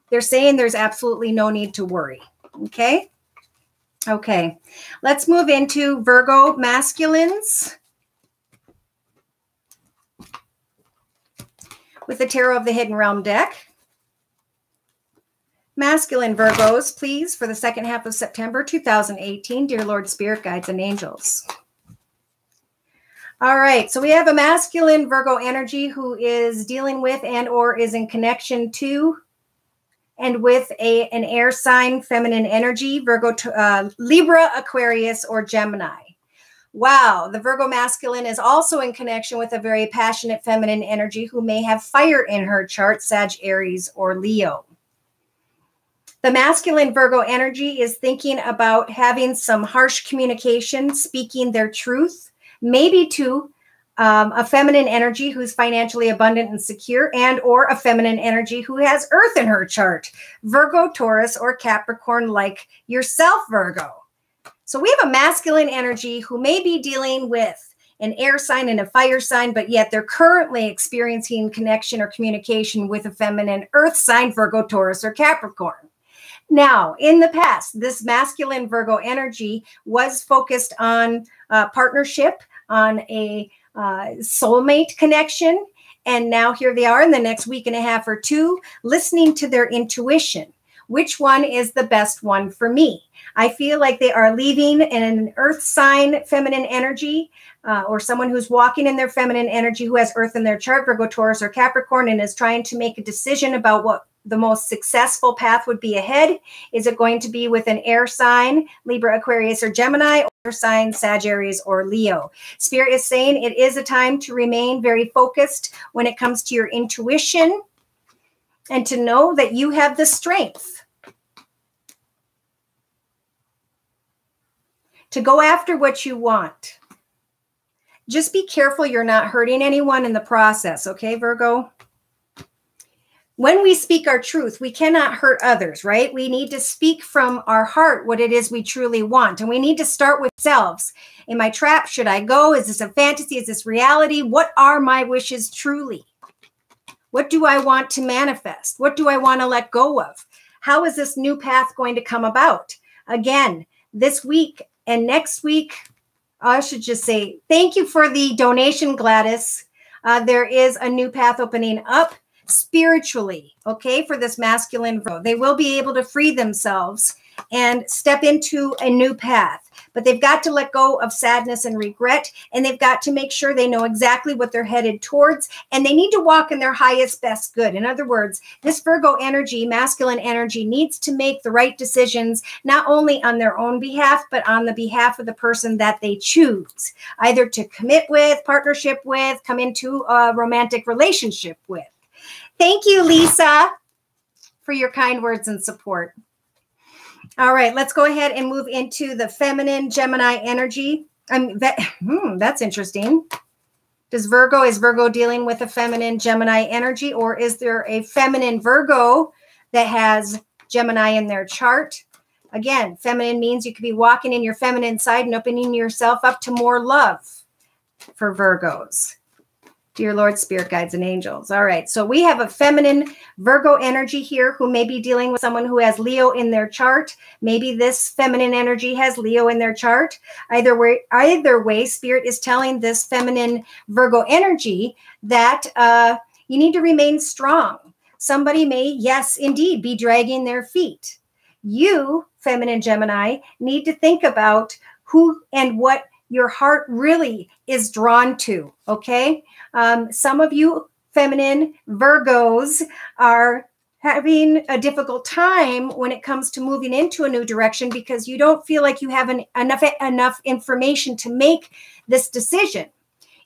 They're saying there's absolutely no need to worry. Okay? Okay. Let's move into Virgo masculines with the Tarot of the Hidden Realm deck. Masculine Virgos, please, for the second half of September 2018. Dear Lord, Spirit, Guides, and Angels. All right, so we have a masculine Virgo energy who is dealing with and or is in connection to and with an air sign, feminine energy, Virgo, Libra, Aquarius, or Gemini. Wow, the Virgo masculine is also in connection with a very passionate feminine energy who may have fire in her chart, Sag, Aries, or Leo. The masculine Virgo energy is thinking about having some harsh communication, speaking their truth, maybe to a feminine energy who's financially abundant and secure, and or a feminine energy who has Earth in her chart, Virgo, Taurus, or Capricorn, like yourself, Virgo. So we have a masculine energy who may be dealing with an air sign and a fire sign, but yet they're currently experiencing connection or communication with a feminine Earth sign, Virgo, Taurus, or Capricorn. Now, in the past, this masculine Virgo energy was focused on partnership, on a soulmate connection. And now here they are in the next week and a half or two, listening to their intuition. Which one is the best one for me? I feel like they are leaving in an Earth sign, feminine energy, or someone who's walking in their feminine energy who has Earth in their chart, Virgo, Taurus, or Capricorn, and is trying to make a decision about what the most successful path would be ahead? Is it going to be with an air sign, Libra, Aquarius, or Gemini, or sign, Sagittarius, or Leo? Spirit is saying it is a time to remain very focused when it comes to your intuition and to know that you have the strength to go after what you want. Just be careful you're not hurting anyone in the process, okay, Virgo? When we speak our truth, we cannot hurt others, right? We need to speak from our heart what it is we truly want. And we need to start with ourselves. Am I trapped? Should I go? Is this a fantasy? Is this reality? What are my wishes truly? What do I want to manifest? What do I want to let go of? How is this new path going to come about? Again, this week and next week, I should just say, thank you for the donation, Gladys. There is a new path opening up spiritually, okay, for this masculine Virgo. They will be able to free themselves and step into a new path, but they've got to let go of sadness and regret, and they've got to make sure they know exactly what they're headed towards, and they need to walk in their highest, best good. In other words, this Virgo energy, masculine energy, needs to make the right decisions, not only on their own behalf, but on the behalf of the person that they choose, either to commit with, partnership with, come into a romantic relationship with. Thank you, Lisa, for your kind words and support. All right, let's go ahead and move into the feminine Gemini energy. That's interesting. Is Virgo dealing with a feminine Gemini energy, or is there a feminine Virgo that has Gemini in their chart? Again, feminine means you could be walking in your feminine side and opening yourself up to more love for Virgos. Dear Lord, Spirit, Guides, and Angels. All right, so we have a feminine Virgo energy here who may be dealing with someone who has Leo in their chart. Maybe this feminine energy has Leo in their chart. Either way, Spirit is telling this feminine Virgo energy that you need to remain strong. Somebody may, yes, indeed, be dragging their feet. You, feminine Gemini, need to think about who and what your heart really is drawn to, okay? Some of you feminine Virgos are having a difficult time when it comes to moving into a new direction because you don't feel like you have enough information to make this decision.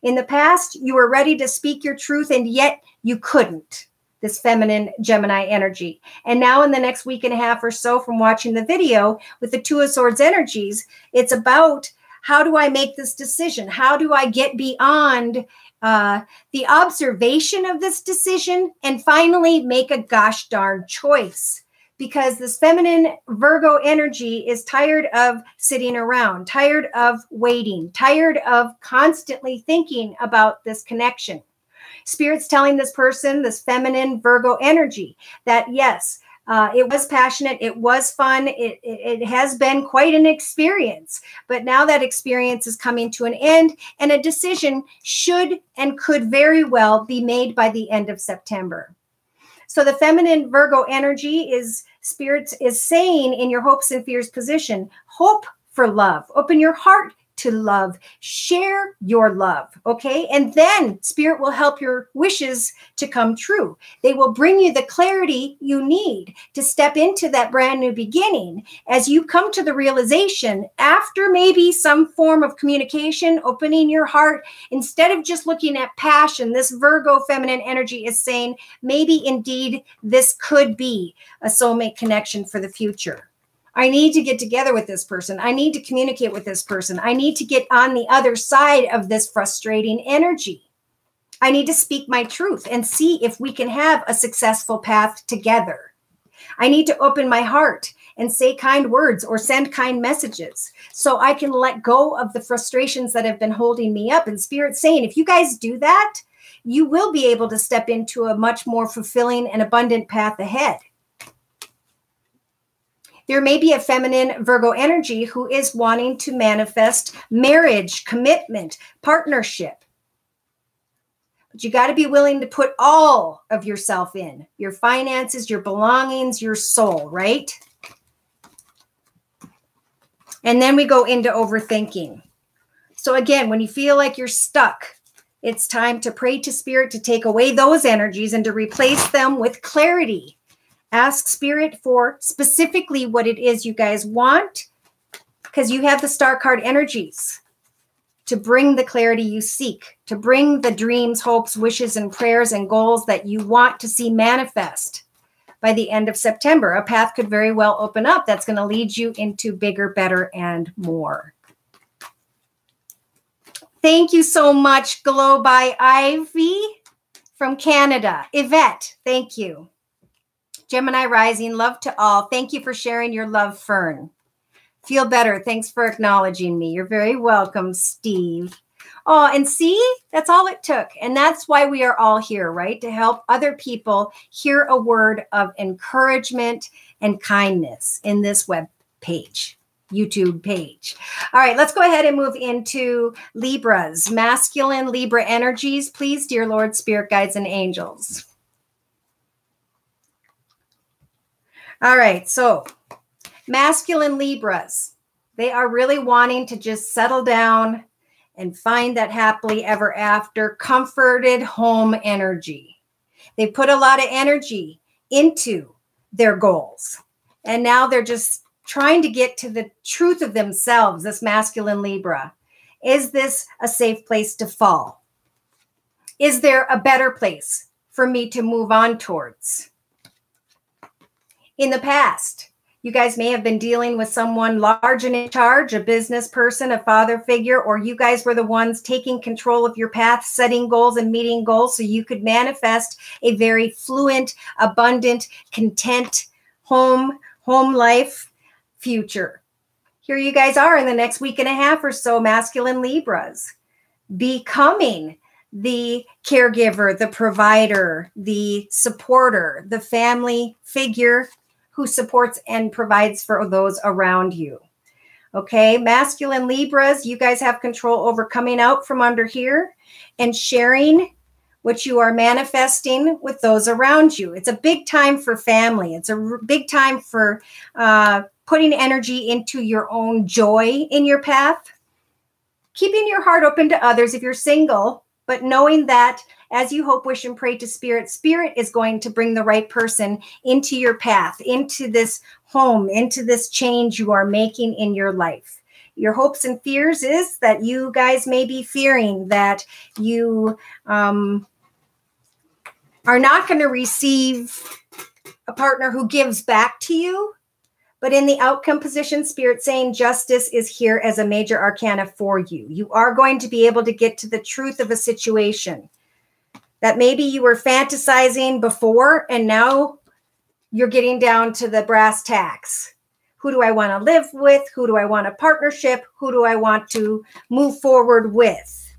In the past, you were ready to speak your truth and yet you couldn't. This feminine Gemini energy. And now in the next week and a half or so from watching the video with the Two of Swords energies, it's about how do I make this decision? How do I get beyond the observation of this decision and finally make a gosh darn choice? Because this feminine Virgo energy is tired of sitting around, tired of waiting, tired of constantly thinking about this connection. Spirit's telling this person, this feminine Virgo energy, that yes, it was passionate, it was fun, it has been quite an experience, but now that experience is coming to an end and a decision should and could very well be made by the end of September. So the feminine Virgo energy is, Spirit is saying in your hopes and fears position, hope for love, open your heart to love, share your love, okay? And then Spirit will help your wishes to come true. They will bring you the clarity you need to step into that brand new beginning as you come to the realization after maybe some form of communication, opening your heart, instead of just looking at passion, this Virgo feminine energy is saying, maybe indeed this could be a soulmate connection for the future. I need to get together with this person. I need to communicate with this person. I need to get on the other side of this frustrating energy. I need to speak my truth and see if we can have a successful path together. I need to open my heart and say kind words or send kind messages so I can let go of the frustrations that have been holding me up. And Spirit's saying, if you guys do that, you will be able to step into a much more fulfilling and abundant path ahead. There may be a feminine Virgo energy who is wanting to manifest marriage, commitment, partnership. But you got to be willing to put all of yourself in, your finances, your belongings, your soul, right? And then we go into overthinking. So again, when you feel like you're stuck, it's time to pray to Spirit to take away those energies and to replace them with clarity. Ask Spirit for specifically what it is you guys want, because you have the star card energies to bring the clarity you seek, to bring the dreams, hopes, wishes, and prayers and goals that you want to see manifest by the end of September. A path could very well open up that's going to lead you into bigger, better, and more. Thank you so much, Glow by Ivy from Canada. Yvette, thank you. Gemini rising, love to all. Thank you for sharing your love, Fern. Feel better. Thanks for acknowledging me. You're very welcome, Steve. Oh, and see, that's all it took. And that's why we are all here, right? To help other people hear a word of encouragement and kindness in this web page, YouTube page. All right, let's go ahead and move into Libras. Masculine Libra energies, please, dear Lord, Spirit Guides, and Angels. All right, so masculine Libras, they are really wanting to just settle down and find that happily ever after, comforted home energy. They put a lot of energy into their goals. And now they're just trying to get to the truth of themselves, this masculine Libra. Is this a safe place to fall? Is there a better place for me to move on towards? In the past, you guys may have been dealing with someone large and in charge, a business person, a father figure, or you guys were the ones taking control of your path, setting goals and meeting goals so you could manifest a very fluent, abundant, content home life future. Here you guys are in the next week and a half or so, masculine Libras, becoming the caregiver, the provider, the supporter, the family figure who supports and provides for those around you. Okay, masculine Libras, you guys have control over coming out from under here and sharing what you are manifesting with those around you. It's a big time for family. It's a big time for putting energy into your own joy in your path. Keeping your heart open to others if you're single, but knowing that as you hope, wish, and pray to Spirit, Spirit is going to bring the right person into your path, into this home, into this change you are making in your life. Your hopes and fears is that you guys may be fearing that you are not going to receive a partner who gives back to you. But in the outcome position, Spirit saying justice is here as a major arcana for you. You are going to be able to get to the truth of a situation that maybe you were fantasizing before, and now you're getting down to the brass tacks. Who do I want to live with? Who do I want a partnership? Who do I want to move forward with?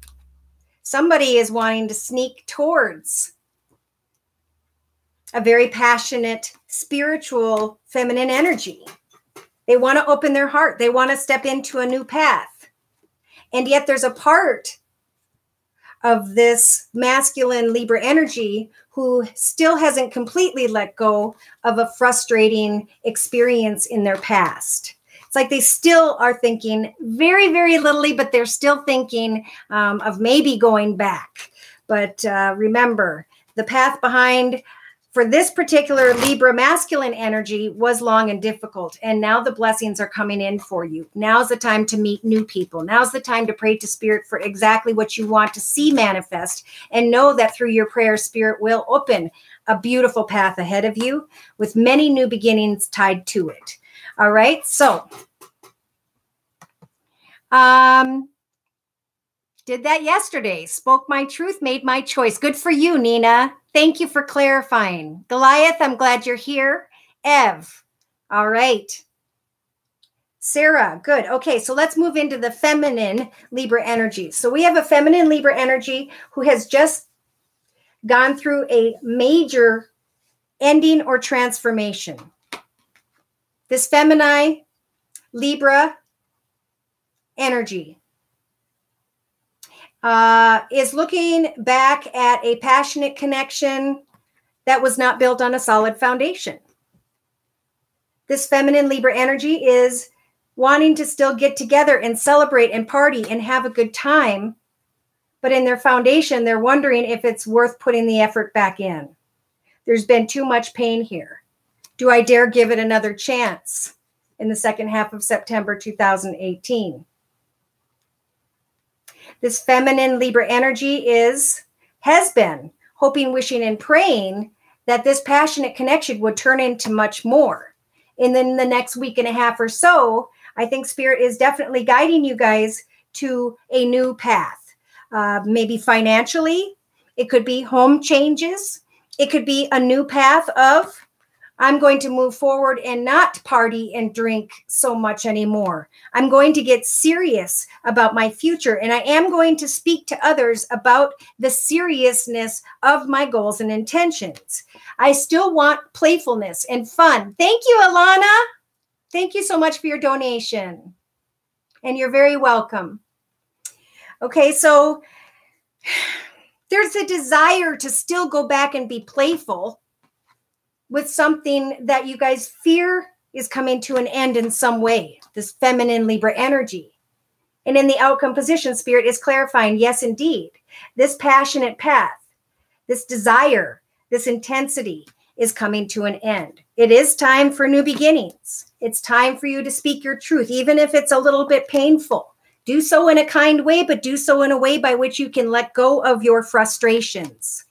Somebody is wanting to sneak towards a very passionate, spiritual, feminine energy. They want to open their heart. They want to step into a new path. And yet there's a part of this masculine Libra energy who still hasn't completely let go of a frustrating experience in their past. It's like they still are thinking very, very littly, but they're still thinking of maybe going back. But remember, the path behind for this particular Libra masculine energy was long and difficult. And now the blessings are coming in for you. Now's the time to meet new people. Now's the time to pray to Spirit for exactly what you want to see manifest. And know that through your prayer, Spirit will open a beautiful path ahead of you with many new beginnings tied to it. All right. So, did that yesterday. Spoke my truth, made my choice. Good for you, Nina. Thank you for clarifying. Goliath, I'm glad you're here. Ev, all right. Sarah, good. Okay, so let's move into the feminine Libra energy. So we have a feminine Libra energy who has just gone through a major ending or transformation. This feminine Libra energy is looking back at a passionate connection that was not built on a solid foundation. This feminine Libra energy is wanting to still get together and celebrate and party and have a good time. But in their foundation, they're wondering if it's worth putting the effort back in. There's been too much pain here. Do I dare give it another chance in the second half of September 2018? This feminine Libra energy has been hoping, wishing, and praying that this passionate connection would turn into much more. And then the next week and a half or so, I think Spirit is definitely guiding you guys to a new path. Maybe financially, it could be home changes. It could be a new path of, I'm going to move forward and not party and drink so much anymore. I'm going to get serious about my future, and I am going to speak to others about the seriousness of my goals and intentions. I still want playfulness and fun. Thank you, Alana. Thank you so much for your donation, and you're very welcome. Okay, so there's a desire to still go back and be playful with something that you guys fear is coming to an end in some way, this feminine Libra energy. And in the outcome position, Spirit is clarifying, yes, indeed, this passionate path, this desire, this intensity is coming to an end. It is time for new beginnings. It's time for you to speak your truth, even if it's a little bit painful. Do so in a kind way, but do so in a way by which you can let go of your frustrations.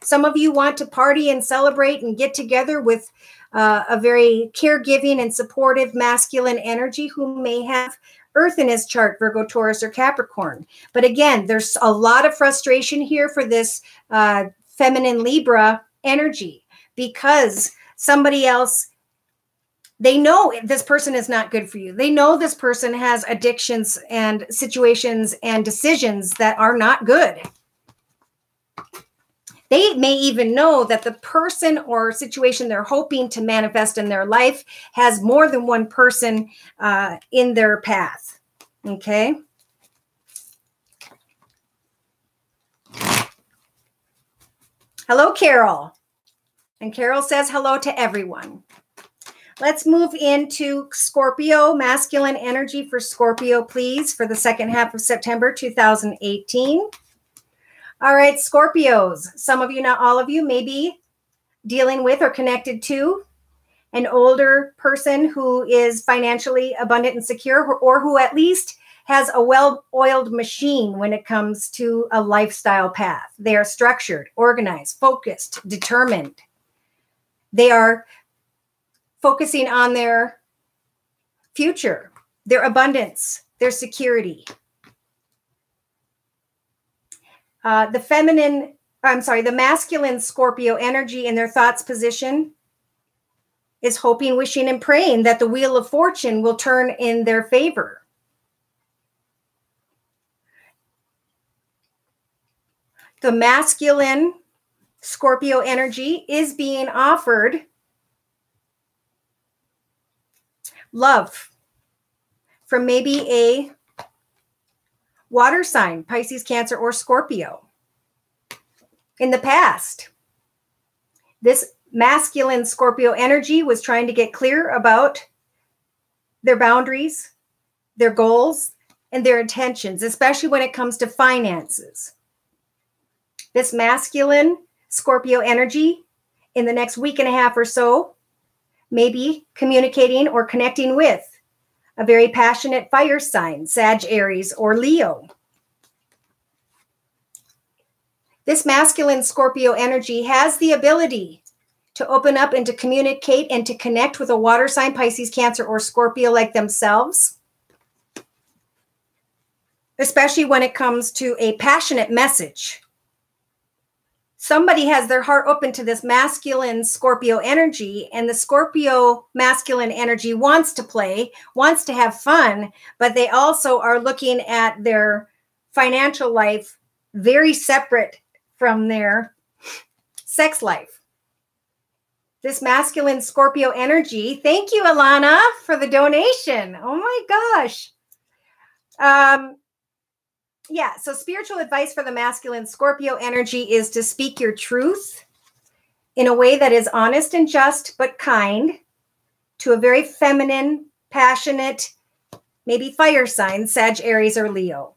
Some of you want to party and celebrate and get together with a very caregiving and supportive masculine energy who may have Earth in his chart, Virgo, Taurus, or Capricorn. But again, there's a lot of frustration here for this feminine Libra energy because somebody else, they know this person is not good for you. They know this person has addictions and situations and decisions that are not good. They may even know that the person or situation they're hoping to manifest in their life has more than one person in their path. Okay. Hello, Carol. And Carol says hello to everyone. Let's move into Scorpio, masculine energy for Scorpio, please, for the second half of September 2018. All right, Scorpios, some of you, not all of you, may be dealing with or connected to an older person who is financially abundant and secure, or who at least has a well-oiled machine when it comes to a lifestyle path. They are structured, organized, focused, determined. They are focusing on their future, their abundance, their security. The masculine Scorpio energy in their thoughts position is hoping, wishing, and praying that the wheel of fortune will turn in their favor. The masculine Scorpio energy is being offered love from maybe a water sign, Pisces, Cancer, or Scorpio. In the past, this masculine Scorpio energy was trying to get clear about their boundaries, their goals, and their intentions, especially when it comes to finances. This masculine Scorpio energy in the next week and a half or so may be communicating or connecting with a very passionate fire sign, Sag, Aries, or Leo. This masculine Scorpio energy has the ability to open up and to communicate and to connect with a water sign, Pisces, Cancer, or Scorpio like themselves, especially when it comes to a passionate message. Somebody has their heart open to this masculine Scorpio energy, and the Scorpio masculine energy wants to play, wants to have fun, but they also are looking at their financial life very separate from their sex life. This masculine Scorpio energy, thank you, Alana, for the donation. Oh my gosh. Yeah, so spiritual advice for the masculine Scorpio energy is to speak your truth in a way that is honest and just, but kind, to a very feminine, passionate, maybe fire sign, Sag, Aries, or Leo.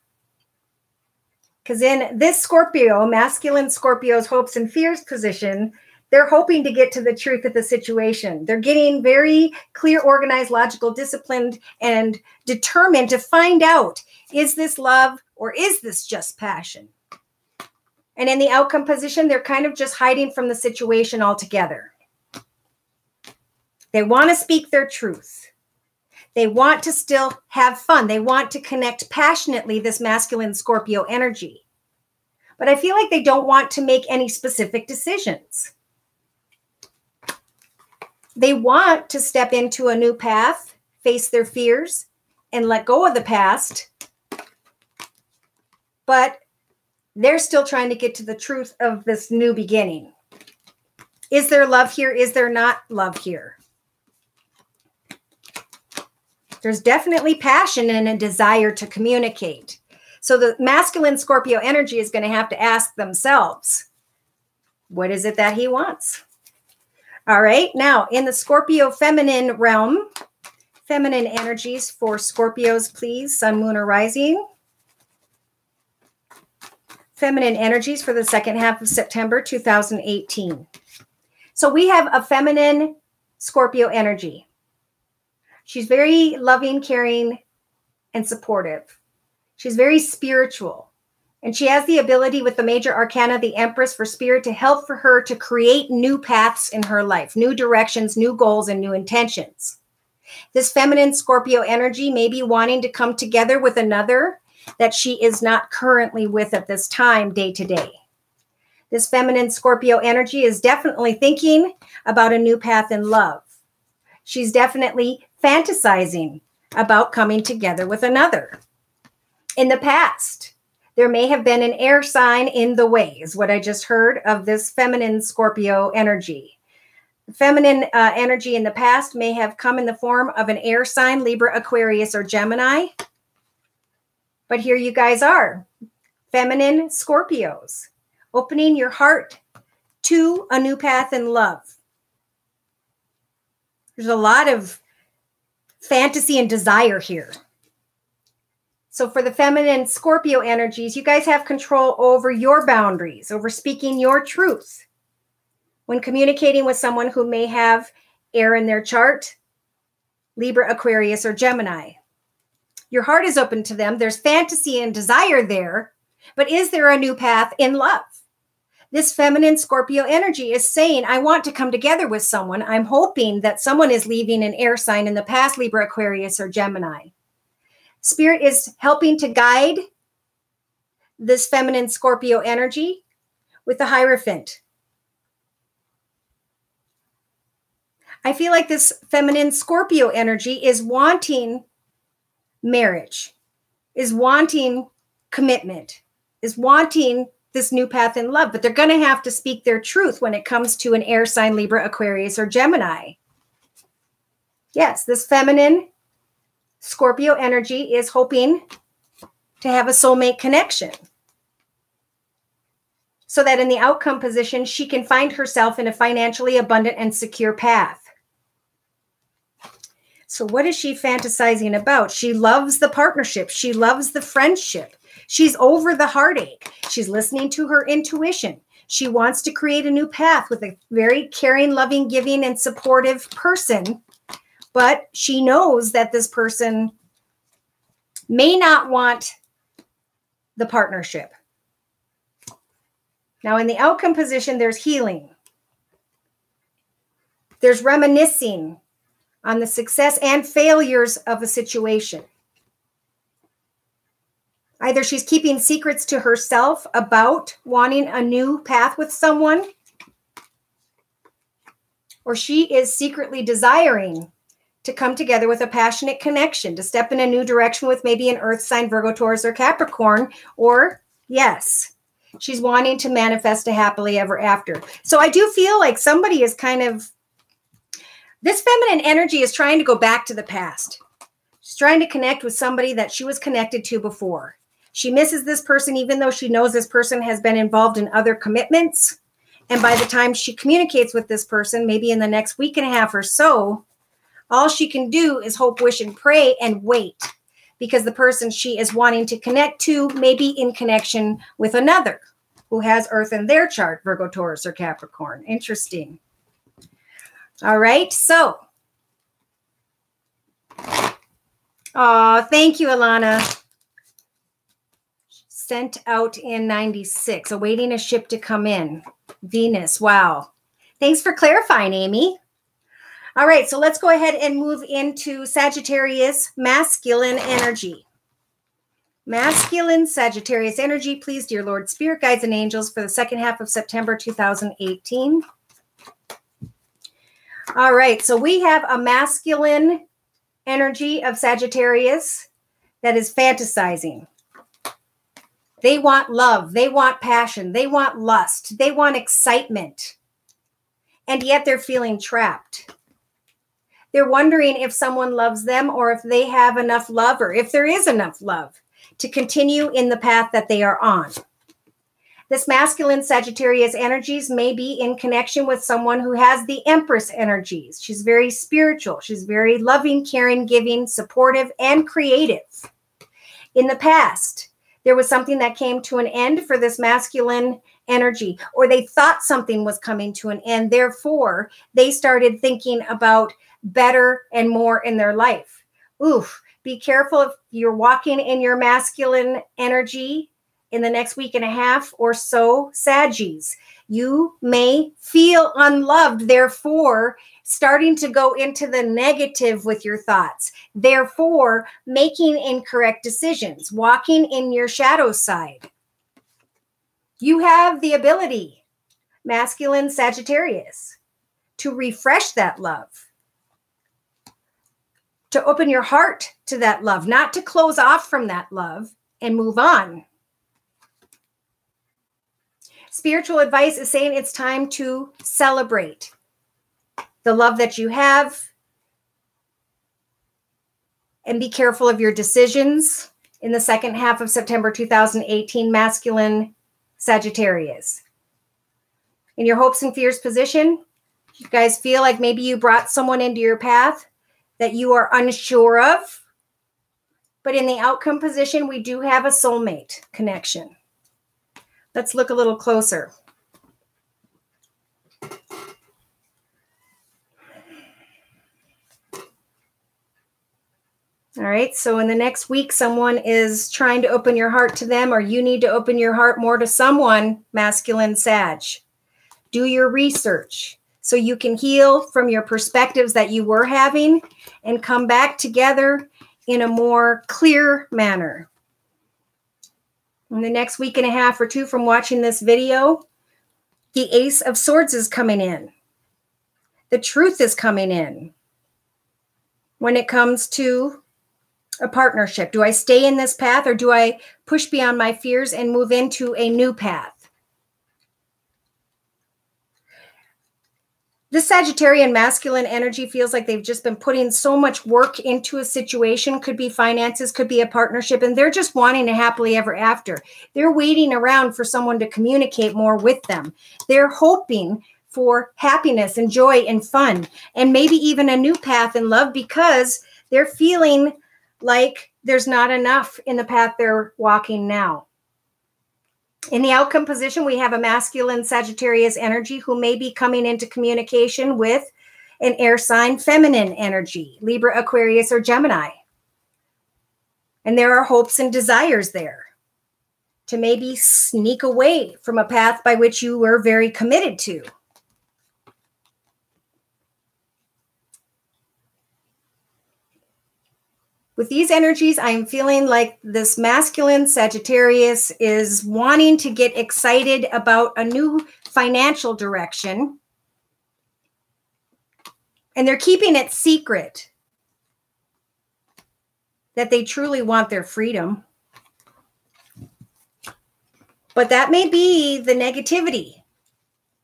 Because in this Scorpio, masculine Scorpio's hopes and fears position, They're hoping to get to the truth of the situation. They're getting very clear, organized, logical, disciplined, and determined to find out, is this love or is this just passion? And in the outcome position, they're kind of just hiding from the situation altogether. They want to speak their truth. They want to still have fun. They want to connect passionately, this masculine Scorpio energy. But I feel like they don't want to make any specific decisions. They want to step into a new path, face their fears, and let go of the past. But they're still trying to get to the truth of this new beginning. Is there love here? Is there not love here? There's definitely passion and a desire to communicate. So the masculine Scorpio energy is going to have to ask themselves, what is it that he wants? All right. Now, in the Scorpio feminine realm, feminine energies for Scorpios, please. Sun, moon, or rising. Feminine energies for the second half of September 2018. So we have a feminine Scorpio energy. She's very loving, caring, and supportive. She's very spiritual. And she has the ability with the major arcana, the Empress, for spirit to help for her to create new paths in her life, new directions, new goals, and new intentions. This feminine Scorpio energy may be wanting to come together with another that she is not currently with at this time, day to day. This feminine Scorpio energy is definitely thinking about a new path in love. She's definitely fantasizing about coming together with another. In the past, there may have been an air sign in the way, is what I just heard of this feminine Scorpio energy. The feminine energy in the past may have come in the form of an air sign, Libra, Aquarius, or Gemini. But here you guys are, feminine Scorpios, opening your heart to a new path in love. There's a lot of fantasy and desire here. So for the feminine Scorpio energies, you guys have control over your boundaries, over speaking your truth. When communicating with someone who may have air in their chart, Libra, Aquarius, or Gemini. Your heart is open to them. There's fantasy and desire there, but is there a new path in love? This feminine Scorpio energy is saying, I want to come together with someone. I'm hoping that someone is leaving an air sign in the past, Libra, Aquarius, or Gemini. Spirit is helping to guide this feminine Scorpio energy with the Hierophant. I feel like this feminine Scorpio energy is wanting marriage, is wanting commitment, is wanting this new path in love, but they're going to have to speak their truth when it comes to an air sign, Libra, Aquarius, or Gemini. Yes, this feminine Scorpio energy is hoping to have a soulmate connection so that in the outcome position, she can find herself in a financially abundant and secure path. So what is she fantasizing about? She loves the partnership. She loves the friendship. She's over the heartache. She's listening to her intuition. She wants to create a new path with a very caring, loving, giving, and supportive person. But she knows that this person may not want the partnership. Now, in the outcome position, there's healing. There's reminiscing on the success and failures of a situation. Either she's keeping secrets to herself about wanting a new path with someone, or she is secretly desiring to come together with a passionate connection, to step in a new direction with maybe an earth sign, Virgo, Taurus, or Capricorn, or yes, she's wanting to manifest a happily ever after. So I do feel like somebody is kind of, this feminine energy is trying to go back to the past. She's trying to connect with somebody that she was connected to before. She misses this person, even though she knows this person has been involved in other commitments. And by the time she communicates with this person, maybe in the next week and a half or so, all she can do is hope, wish, and pray and wait, because the person she is wanting to connect to may be in connection with another. who has Earth in their chart, Virgo, Taurus, or Capricorn. Interesting. All right, so. Oh, thank you, Alana. Sent out in 96, awaiting a ship to come in. Venus, wow. Thanks for clarifying, Amy. All right, so let's go ahead and move into Sagittarius masculine energy. Masculine Sagittarius energy, please, dear Lord, Spirit, Guides, and Angels for the second half of September 2018. All right, so we have a masculine energy of Sagittarius that is fantasizing. They want love. They want passion. They want lust. They want excitement. And yet they're feeling trapped. They're wondering if someone loves them or if they have enough love or if there is enough love to continue in the path that they are on. This masculine Sagittarius energies may be in connection with someone who has the Empress energies. She's very spiritual. She's very loving, caring, giving, supportive, and creative. In the past, there was something that came to an end for this masculine energy, or they thought something was coming to an end. Therefore, they started thinking about better and more in their life. Oof, be careful if you're walking in your masculine energy in the next week and a half or so, Saggies. You may feel unloved, therefore starting to go into the negative with your thoughts, therefore making incorrect decisions, walking in your shadow side. You have the ability, masculine Sagittarius, to refresh that love, to open your heart to that love, not to close off from that love and move on. Spiritual advice is saying it's time to celebrate the love that you have and be careful of your decisions in the second half of September 2018, masculine Sagittarius. In your hopes and fears position, you guys feel like maybe you brought someone into your path that you are unsure of, but in the outcome position, we do have a soulmate connection. Let's look a little closer. All right, so in the next week, someone is trying to open your heart to them, or you need to open your heart more to someone, masculine Sag. Do your research so you can heal from your perspectives that you were having and come back together in a more clear manner. In the next week and a half or two from watching this video, the Ace of Swords is coming in. The truth is coming in. When it comes to a partnership, do I stay in this path or do I push beyond my fears and move into a new path? This Sagittarian masculine energy feels like they've just been putting so much work into a situation. Could be finances, could be a partnership, and they're just wanting a happily ever after. They're waiting around for someone to communicate more with them. They're hoping for happiness and joy and fun, and maybe even a new path in love because they're feeling like there's not enough in the path they're walking now. In the outcome position, we have a masculine Sagittarius energy who may be coming into communication with an air sign feminine energy, Libra, Aquarius, or Gemini. And there are hopes and desires there to maybe sneak away from a path by which you were very committed to. With these energies, I'm feeling like this masculine Sagittarius is wanting to get excited about a new financial direction. And they're keeping it secret that they truly want their freedom. But that may be the negativity.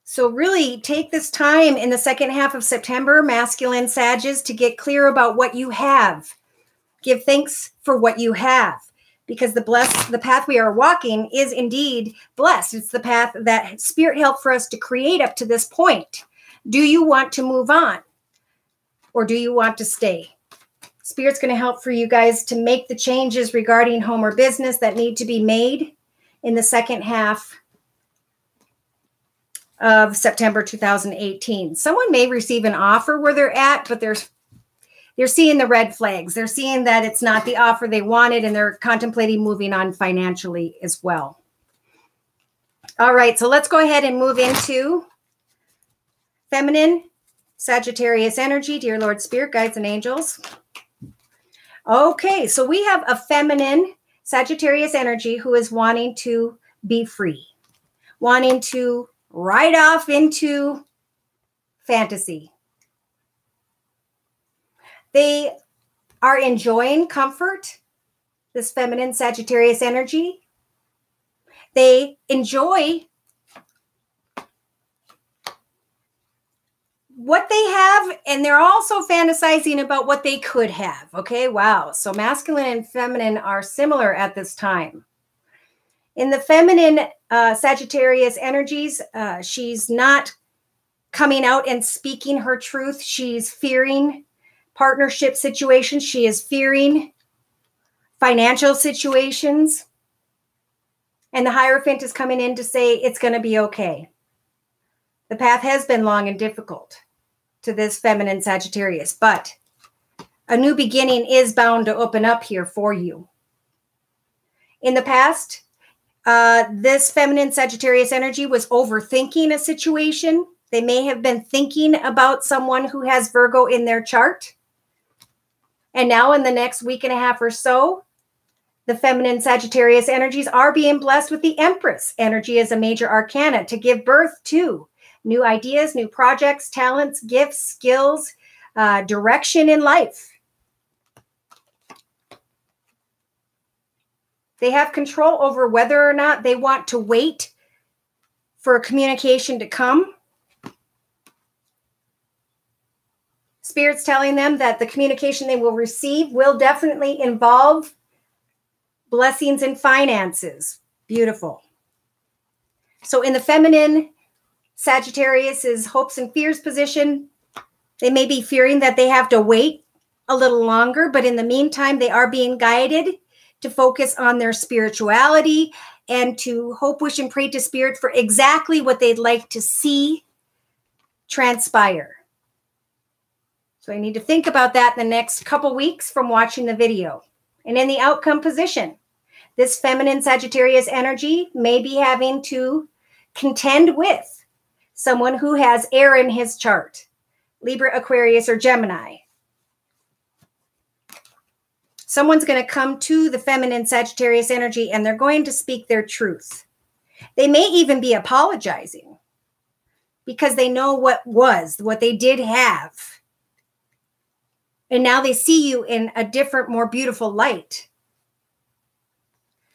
So really take this time in the second half of September, masculine Sages, to get clear about what you have. Give thanks for what you have, because the path we are walking is indeed blessed. It's the path that Spirit helped for us to create up to this point. Do you want to move on, or do you want to stay? Spirit's going to help for you guys to make the changes regarding home or business that need to be made in the second half of September 2018. Someone may receive an offer where they're at, but they're seeing the red flags. They're seeing that it's not the offer they wanted, and they're contemplating moving on financially as well. All right, so let's go ahead and move into feminine Sagittarius energy, dear Lord Spirit, guides, and angels. Okay, so we have a feminine Sagittarius energy who is wanting to be free, wanting to ride off into fantasy. They are enjoying comfort, this feminine Sagittarius energy. They enjoy what they have, and they're also fantasizing about what they could have. Okay, wow. So masculine and feminine are similar at this time. In the feminine Sagittarius energies, she's not coming out and speaking her truth. She's fearing partnership situations. She is fearing financial situations. And the Hierophant is coming in to say it's going to be okay. The path has been long and difficult to this feminine Sagittarius, but a new beginning is bound to open up here for you. In the past, this feminine Sagittarius energy was overthinking a situation. They may have been thinking about someone who has Virgo in their chart. And now in the next week and a half or so, the feminine Sagittarius energies are being blessed with the Empress energy as a major arcana to give birth to new ideas, new projects, talents, gifts, skills, direction in life. They have control over whether or not they want to wait for a communication to come. Spirit's telling them that the communication they will receive will definitely involve blessings and finances. Beautiful. So in the feminine Sagittarius's hopes and fears position, they may be fearing that they have to wait a little longer, but in the meantime, they are being guided to focus on their spirituality and to hope, wish, and pray to Spirit for exactly what they'd like to see transpire. So I need to think about that in the next couple weeks from watching the video. And in the outcome position, this feminine Sagittarius energy may be having to contend with someone who has air in his chart, Libra, Aquarius, or Gemini. Someone's going to come to the feminine Sagittarius energy and they're going to speak their truth. They may even be apologizing because they know what they did have. And now they see you in a different, more beautiful light.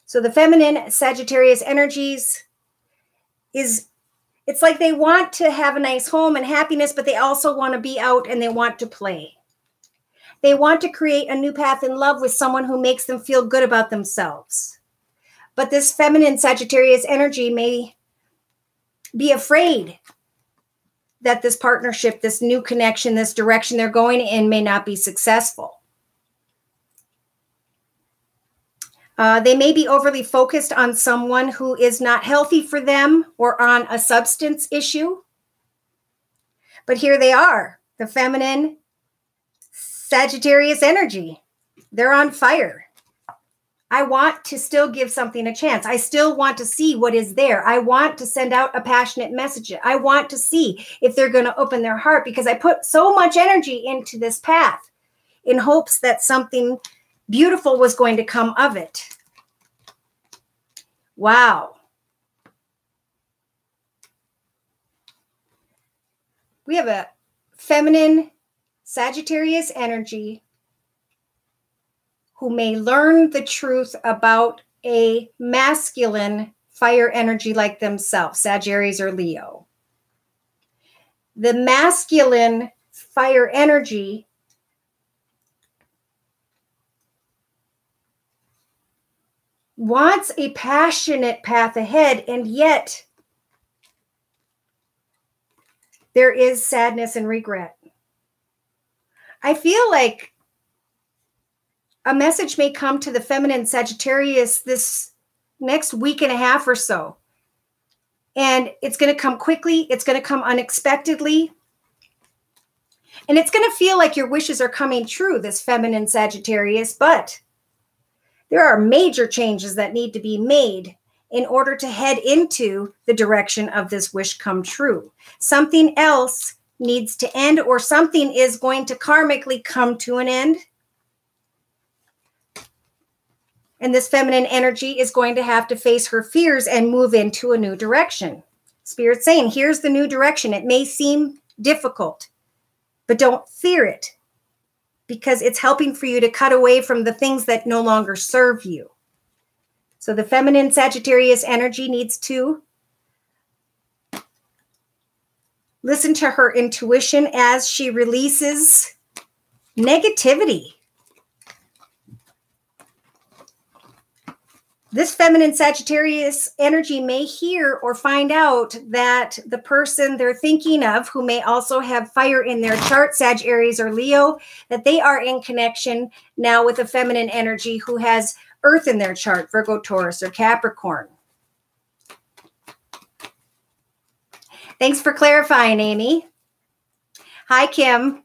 So the feminine Sagittarius energies it's like they want to have a nice home and happiness, but they also want to be out and they want to play. They want to create a new path in love with someone who makes them feel good about themselves. But this feminine Sagittarius energy may be afraid that this partnership, this new connection, this direction they're going in may not be successful. They may be overly focused on someone who is not healthy for them or on a substance issue. But here they are, the feminine Sagittarius energy. They're on fire. I want to still give something a chance. I still want to see what is there. I want to send out a passionate message. I want to see if they're going to open their heart because I put so much energy into this path in hopes that something beautiful was going to come of it. Wow. We have a feminine Sagittarius energy who may learn the truth about a masculine fire energy like themselves, Sag, Aries, or Leo. The masculine fire energy wants a passionate path ahead, and yet there is sadness and regret. I feel like a message may come to the feminine Sagittarius this next week and a half or so. And it's going to come quickly. It's going to come unexpectedly. And it's going to feel like your wishes are coming true, this feminine Sagittarius, but there are major changes that need to be made in order to head into the direction of this wish come true. Something else needs to end, or something is going to karmically come to an end. And this feminine energy is going to have to face her fears and move into a new direction. Spirit's saying, here's the new direction. It may seem difficult, but don't fear it, because it's helping for you to cut away from the things that no longer serve you. So the feminine Sagittarius energy needs to listen to her intuition as she releases negativity. This feminine Sagittarius energy may hear or find out that the person they're thinking of, who may also have fire in their chart, Sag, Aries, or Leo, that they are in connection now with a feminine energy who has earth in their chart, Virgo, Taurus, or Capricorn. Thanks for clarifying, Amy. Hi, Kim.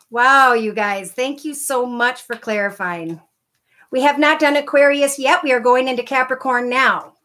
Wow, you guys, thank you so much for clarifying. We have not done Aquarius yet. We are going into Capricorn now.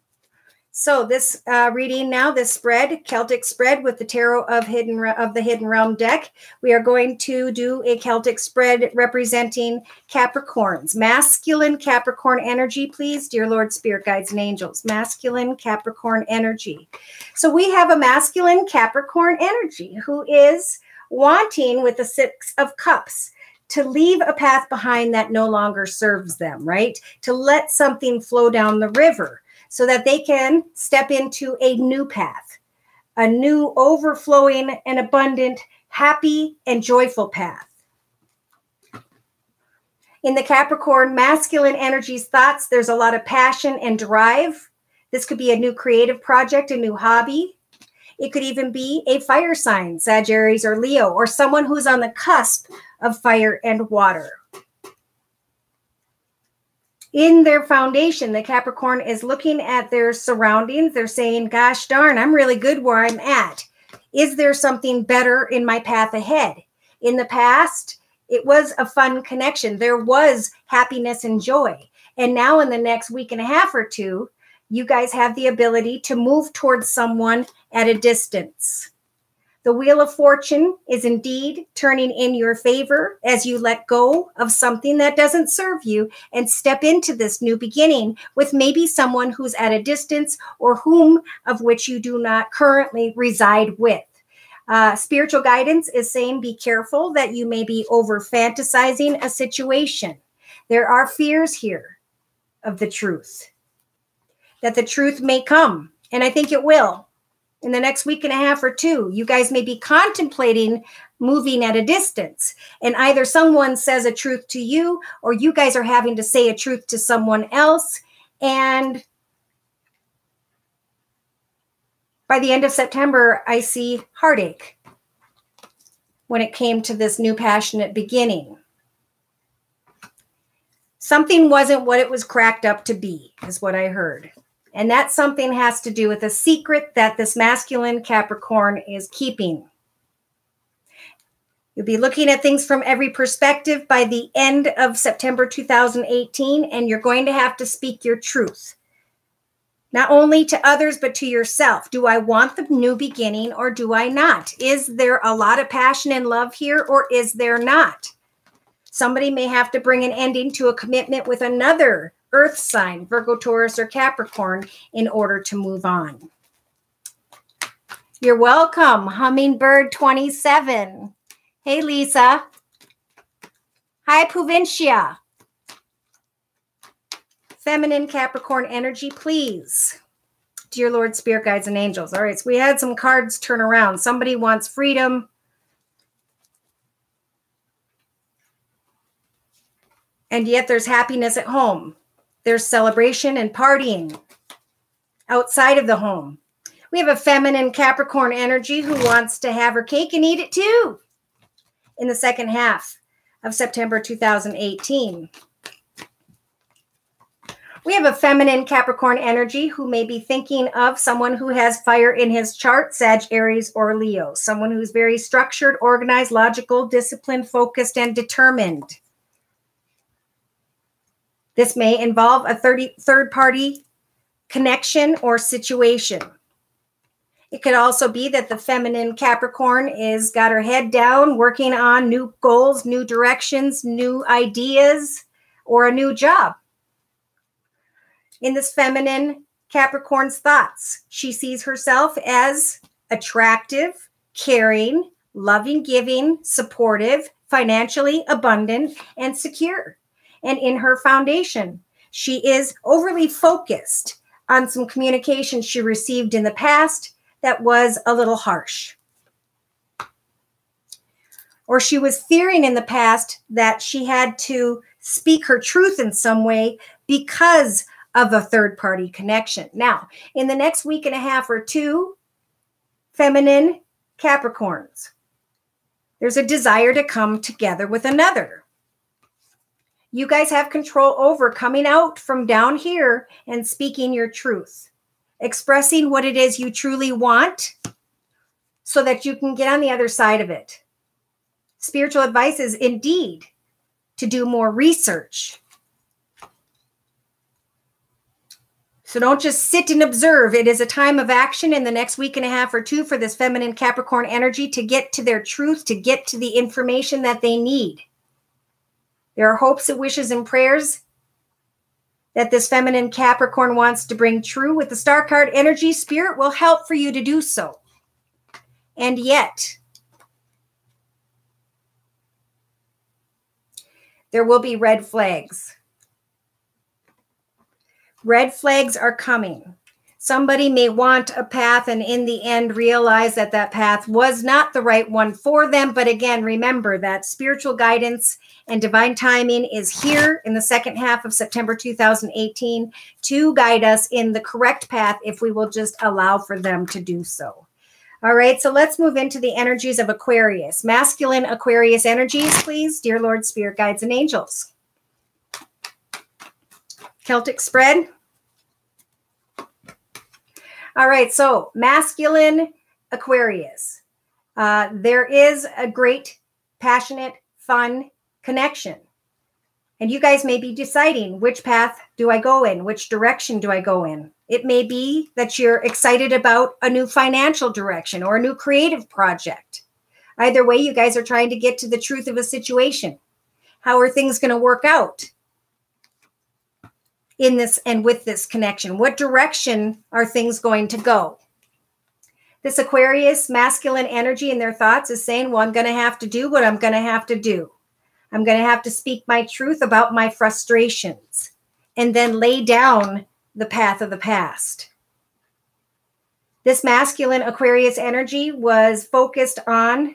So this reading now, this spread, Celtic spread with the Tarot of the Hidden Realm deck, we are going to do a Celtic spread representing Capricorns. Masculine Capricorn energy, please, dear Lord, Spirit Guides, and Angels. Masculine Capricorn energy. So we have a masculine Capricorn energy who is wanting, with the Six of Cups, to leave a path behind that no longer serves them, right? To let something flow down the river so that they can step into a new path, a new overflowing and abundant, happy and joyful path. In the Capricorn masculine energy's thoughts, there's a lot of passion and drive. This could be a new creative project, a new hobby. It could even be a fire sign, Sagittarius or Leo, or someone who's on the cusp of fire and water. In their foundation, the Capricorn is looking at their surroundings. They're saying, gosh darn, I'm really good where I'm at. Is there something better in my path ahead? In the past, it was a fun connection. There was happiness and joy. And now in the next week and a half or two, you guys have the ability to move towards someone at a distance. The Wheel of Fortune is indeed turning in your favor as you let go of something that doesn't serve you and step into this new beginning with maybe someone who's at a distance or whom of which you do not currently reside with. Spiritual guidance is saying be careful that you may be over fantasizing a situation. There are fears here of the truth, that the truth may come, and I think it will. In the next week and a half or two, you guys may be contemplating moving at a distance. And either someone says a truth to you, or you guys are having to say a truth to someone else. And by the end of September, I see heartache when it came to this new passionate beginning. Something wasn't what it was cracked up to be, is what I heard. And that something has to do with a secret that this masculine Capricorn is keeping. You'll be looking at things from every perspective by the end of September 2018, and you're going to have to speak your truth. Not only to others, but to yourself. Do I want the new beginning or do I not? Is there a lot of passion and love here or is there not? Somebody may have to bring an ending to a commitment with another earth sign, Virgo, Taurus, or Capricorn, in order to move on. You're welcome, Hummingbird 27. Hey, Lisa. Hi, Provincia. Feminine Capricorn energy, please. Dear Lord, Spirit Guides, and Angels. All right, so we had some cards turn around. Somebody wants freedom. And yet there's happiness at home. There's celebration and partying outside of the home. We have a feminine Capricorn energy who wants to have her cake and eat it too in the second half of September 2018. We have a feminine Capricorn energy who may be thinking of someone who has fire in his chart, Sag, Aries, or Leo. Someone who's very structured, organized, logical, disciplined, focused, and determined. This may involve a third-party connection or situation. It could also be that the feminine Capricorn is got her head down, working on new goals, new directions, new ideas, or a new job. In this feminine Capricorn's thoughts, she sees herself as attractive, caring, loving, giving, supportive, financially abundant, and secure. And in her foundation, she is overly focused on some communication she received in the past that was a little harsh. Or she was fearing in the past that she had to speak her truth in some way because of a third-party connection. Now, in the next week and a half or two, feminine Capricorns, there's a desire to come together with another. You guys have control over coming out from down here and speaking your truth, expressing what it is you truly want so that you can get on the other side of it. Spiritual advice is indeed to do more research. So don't just sit and observe. It is a time of action in the next week and a half or two for this feminine Capricorn energy to get to their truth, to get to the information that they need. There are hopes and wishes and prayers that this feminine Capricorn wants to bring true. With the star card energy, Spirit will help for you to do so. And yet, there will be red flags. Red flags are coming. Somebody may want a path and in the end realize that that path was not the right one for them. But again, remember that spiritual guidance and divine timing is here in the second half of September 2018 to guide us in the correct path if we will just allow for them to do so. All right, so let's move into the energies of Aquarius. Masculine Aquarius energies, please, dear Lord, Spirit, Guides, and Angels. Celtic spread. All right, so masculine Aquarius. There is a great, passionate, fun connection. And you guys may be deciding which path do I go in? Which direction do I go in? It may be that you're excited about a new financial direction or a new creative project. Either way, you guys are trying to get to the truth of a situation. How are things going to work out in this and with this connection? What direction are things going to go? This Aquarius masculine energy in their thoughts is saying, well, I'm going to have to do what I'm going to have to do. I'm going to have to speak my truth about my frustrations and then lay down the path of the past. This masculine Aquarius energy was focused on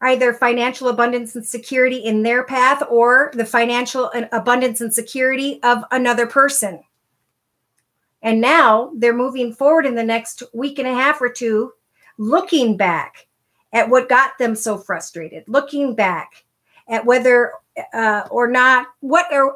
either financial abundance and security in their path or the financial abundance and security of another person. And now they're moving forward in the next week and a half or two, looking back at what got them so frustrated, looking back at whether or not,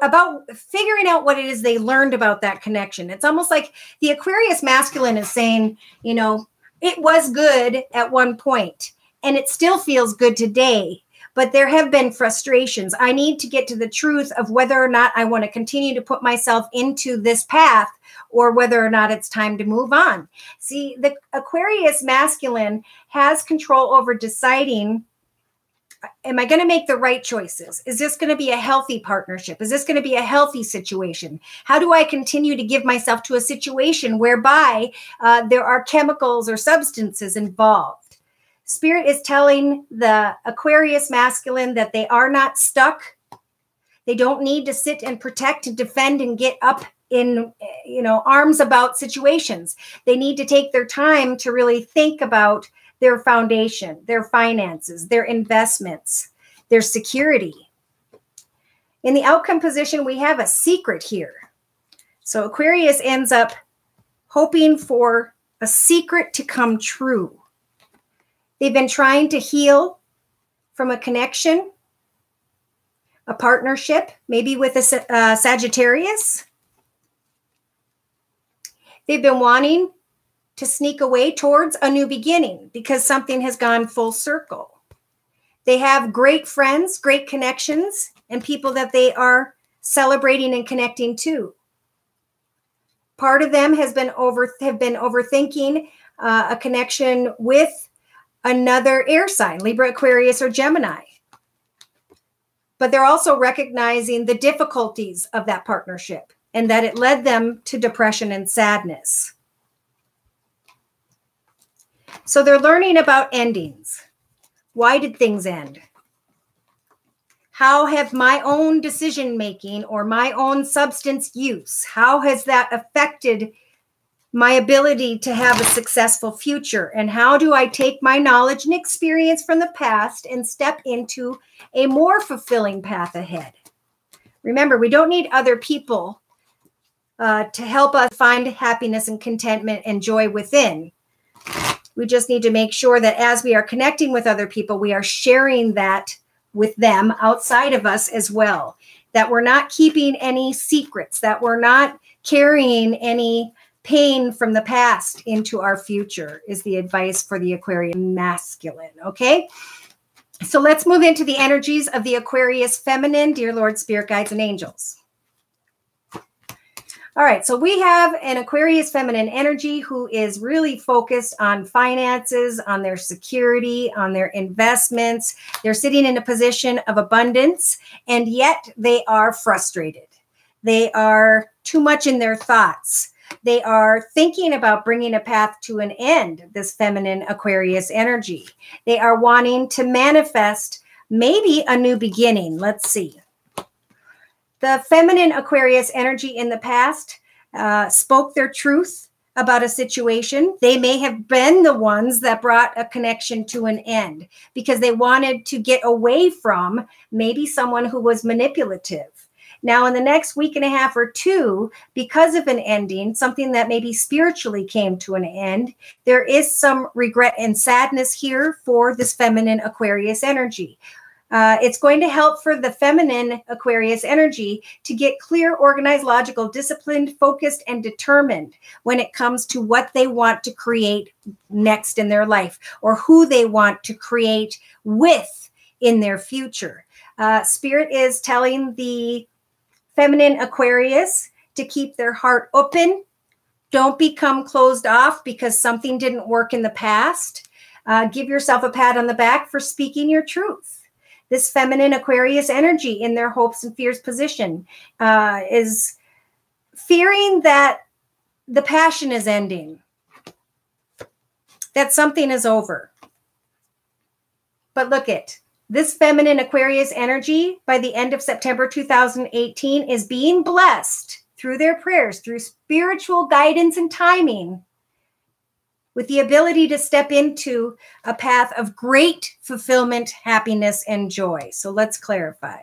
about figuring out what it is they learned about that connection. It's almost like the Aquarius masculine is saying, you know, it was good at one point and it still feels good today, but there have been frustrations. I need to get to the truth of whether or not I want to continue to put myself into this path or whether or not it's time to move on. See, the Aquarius masculine has control over deciding, am I going to make the right choices? Is this going to be a healthy partnership? Is this going to be a healthy situation? How do I continue to give myself to a situation whereby there are chemicals or substances involved? Spirit is telling the Aquarius masculine that they are not stuck. They don't need to sit and protect and defend and get up in, arms about situations. They need to take their time to really think about their foundation, their finances, their investments, their security. In the outcome position, we have a secret here. So Aquarius ends up hoping for a secret to come true. They've been trying to heal from a connection, a partnership, maybe with a Sagittarius. They've been wanting to sneak away towards a new beginning because something has gone full circle. They have great friends, great connections, and people that they are celebrating and connecting to. Part of them have been overthinking a connection with another air sign, Libra, Aquarius, or Gemini. But they're also recognizing the difficulties of that partnership and that it led them to depression and sadness. So they're learning about endings. Why did things end? How have my own decision-making or my own substance use, how has that affected my ability to have a successful future? And how do I take my knowledge and experience from the past and step into a more fulfilling path ahead? Remember, we don't need other people to help us find happiness and contentment and joy within. We just need to make sure that as we are connecting with other people, we are sharing that with them outside of us as well, that we're not keeping any secrets, that we're not carrying any pain from the past into our future is the advice for the Aquarian masculine, okay? So let's move into the energies of the Aquarius feminine, dear Lord, spirit guides, and angels. All right, so we have an Aquarius feminine energy who is really focused on finances, on their security, on their investments. They're sitting in a position of abundance, and yet they are frustrated. They are too much in their thoughts. They are thinking about bringing a path to an end, this feminine Aquarius energy. They are wanting to manifest maybe a new beginning. Let's see. The feminine Aquarius energy in the past spoke their truth about a situation. They may have been the ones that brought a connection to an end because they wanted to get away from maybe someone who was manipulative. Now, in the next week and a half or two, because of an ending, something that maybe spiritually came to an end, there is some regret and sadness here for this feminine Aquarius energy. It's going to help for the feminine Aquarius energy to get clear, organized, logical, disciplined, focused, and determined when it comes to what they want to create next in their life or who they want to create with in their future. Spirit is telling the feminine Aquarius to keep their heart open. Don't become closed off because something didn't work in the past. Give yourself a pat on the back for speaking your truth. This feminine Aquarius energy in their hopes and fears position is fearing that the passion is ending, that something is over. But look it, this feminine Aquarius energy by the end of September 2018 is being blessed through their prayers, through spiritual guidance and timing, with the ability to step into a path of great fulfillment, happiness, and joy. So let's clarify.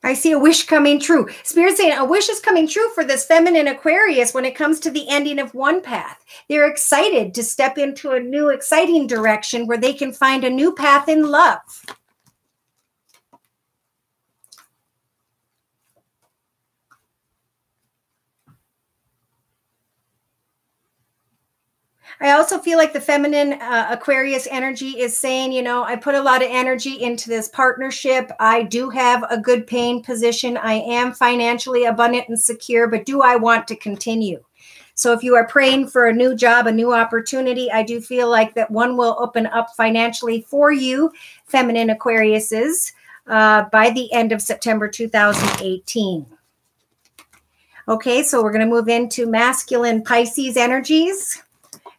I see a wish coming true. Spirit saying a wish is coming true for this feminine Aquarius when it comes to the ending of one path. They're excited to step into a new exciting direction where they can find a new path in love. I also feel like the feminine Aquarius energy is saying, you know, I put a lot of energy into this partnership. I do have a good paying position. I am financially abundant and secure, but do I want to continue? So if you are praying for a new job, a new opportunity, I do feel like that one will open up financially for you, feminine Aquariuses, by the end of September 2018. Okay, so we're going to move into masculine Pisces energies.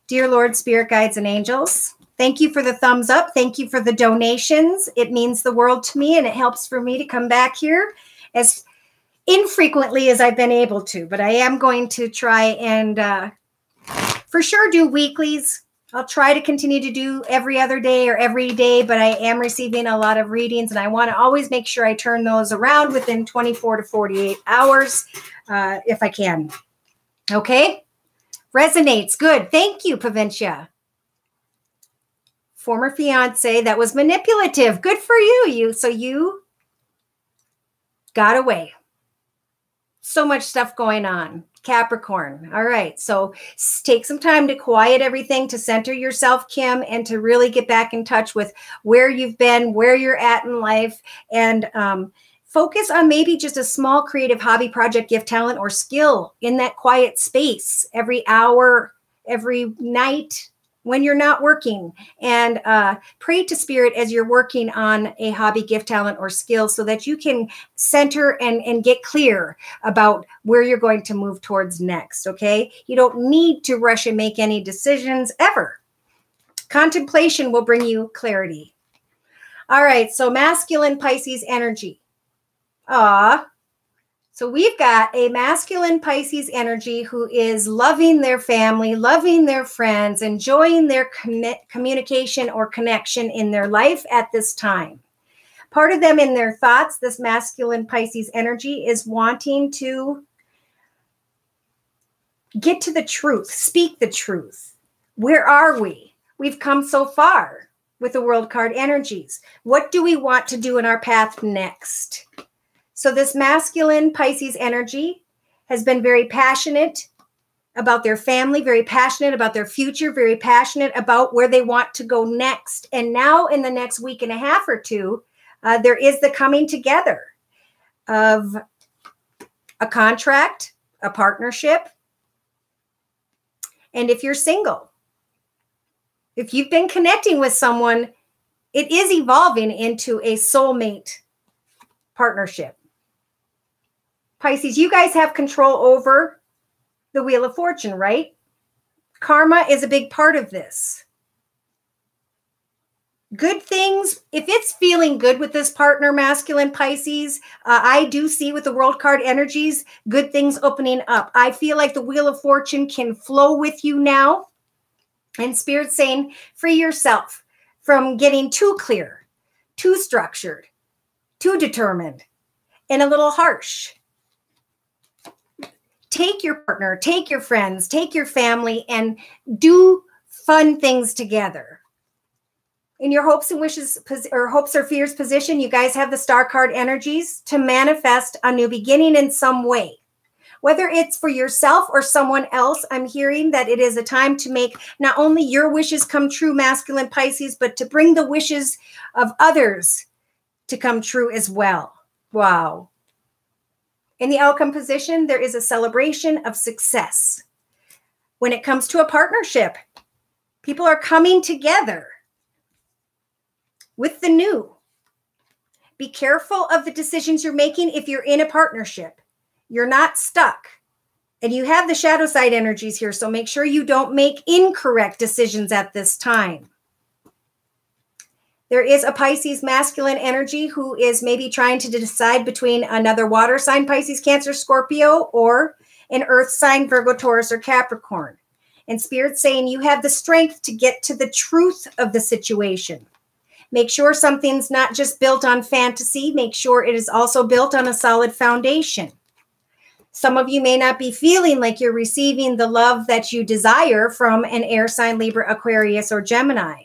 Dear Lord, spirit guides, and angels, thank you for the thumbs up. Thank you for the donations. It means the world to me, and it helps for me to come back here as infrequently as I've been able to. But I am going to try and for sure do weeklies. I'll try to continue to do every other day or every day, but I am receiving a lot of readings, and I want to always make sure I turn those around within 24 to 48 hours if I can. Okay? Resonates. Good. Thank you, Provincia. Former fiance that was manipulative. Good for you. So you got away. So much stuff going on. Capricorn. All right. So take some time to quiet everything, to center yourself, Kim, and to really get back in touch with where you've been, where you're at in life, and focus on maybe just a small creative hobby, project, gift, talent, or skill in that quiet space every hour, every night when you're not working, and pray to spirit as you're working on a hobby, gift, talent, or skill so that you can center and get clear about where you're going to move towards next. Okay. You don't need to rush and make any decisions ever. Contemplation will bring you clarity. All right. So masculine Pisces energy. So we've got a masculine Pisces energy who is loving their family, loving their friends, enjoying their communication or connection in their life at this time. Part of them in their thoughts, this masculine Pisces energy is wanting to get to the truth, speak the truth. Where are we? We've come so far with the world card energies. What do we want to do in our path next? So this masculine Pisces energy has been very passionate about their family, very passionate about their future, very passionate about where they want to go next. And now in the next week and a half or two, there is the coming together of a contract, a partnership. And if you're single, if you've been connecting with someone, it is evolving into a soulmate partnership. Pisces, you guys have control over the Wheel of Fortune, right? Karma is a big part of this. Good things, if it's feeling good with this partner, masculine Pisces, I do see with the world card energies, good things opening up. I feel like the Wheel of Fortune can flow with you now. And Spirit's saying, free yourself from getting too clear, too structured, too determined, and a little harsh. Take your partner, take your friends, take your family, and do fun things together. In your hopes and wishes, or hopes or fears position, you guys have the star card energies to manifest a new beginning in some way. Whether it's for yourself or someone else, I'm hearing that it is a time to make not only your wishes come true, masculine Pisces, but to bring the wishes of others to come true as well. Wow. In the outcome position, there is a celebration of success. When it comes to a partnership, people are coming together with the new. Be careful of the decisions you're making if you're in a partnership. You're not stuck. And you have the shadow side energies here, so make sure you don't make incorrect decisions at this time. There is a Pisces masculine energy who is maybe trying to decide between another water sign, Pisces, Cancer, Scorpio, or an earth sign, Virgo, Taurus, or Capricorn. And Spirit's saying you have the strength to get to the truth of the situation. Make sure something's not just built on fantasy. Make sure it is also built on a solid foundation. Some of you may not be feeling like you're receiving the love that you desire from an air sign, Libra, Aquarius, or Gemini.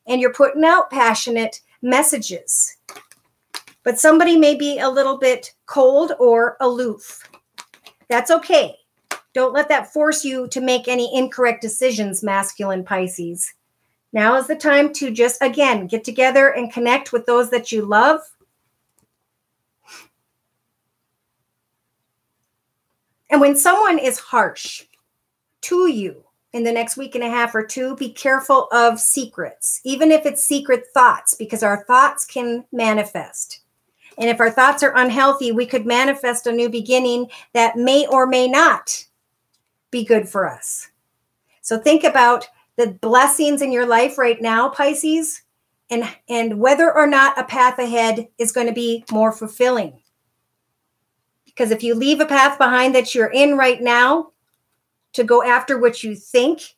And you're putting out passionate messages. But somebody may be a little bit cold or aloof. That's okay. Don't let that force you to make any incorrect decisions, masculine Pisces. Now is the time to just, again, get together and connect with those that you love. And when someone is harsh to you in the next week and a half or two, be careful of secrets, even if it's secret thoughts, because our thoughts can manifest. And if our thoughts are unhealthy, we could manifest a new beginning that may or may not be good for us. So think about the blessings in your life right now, Pisces, and whether or not a path ahead is going to be more fulfilling. Because if you leave a path behind that you're in right now to go after what you think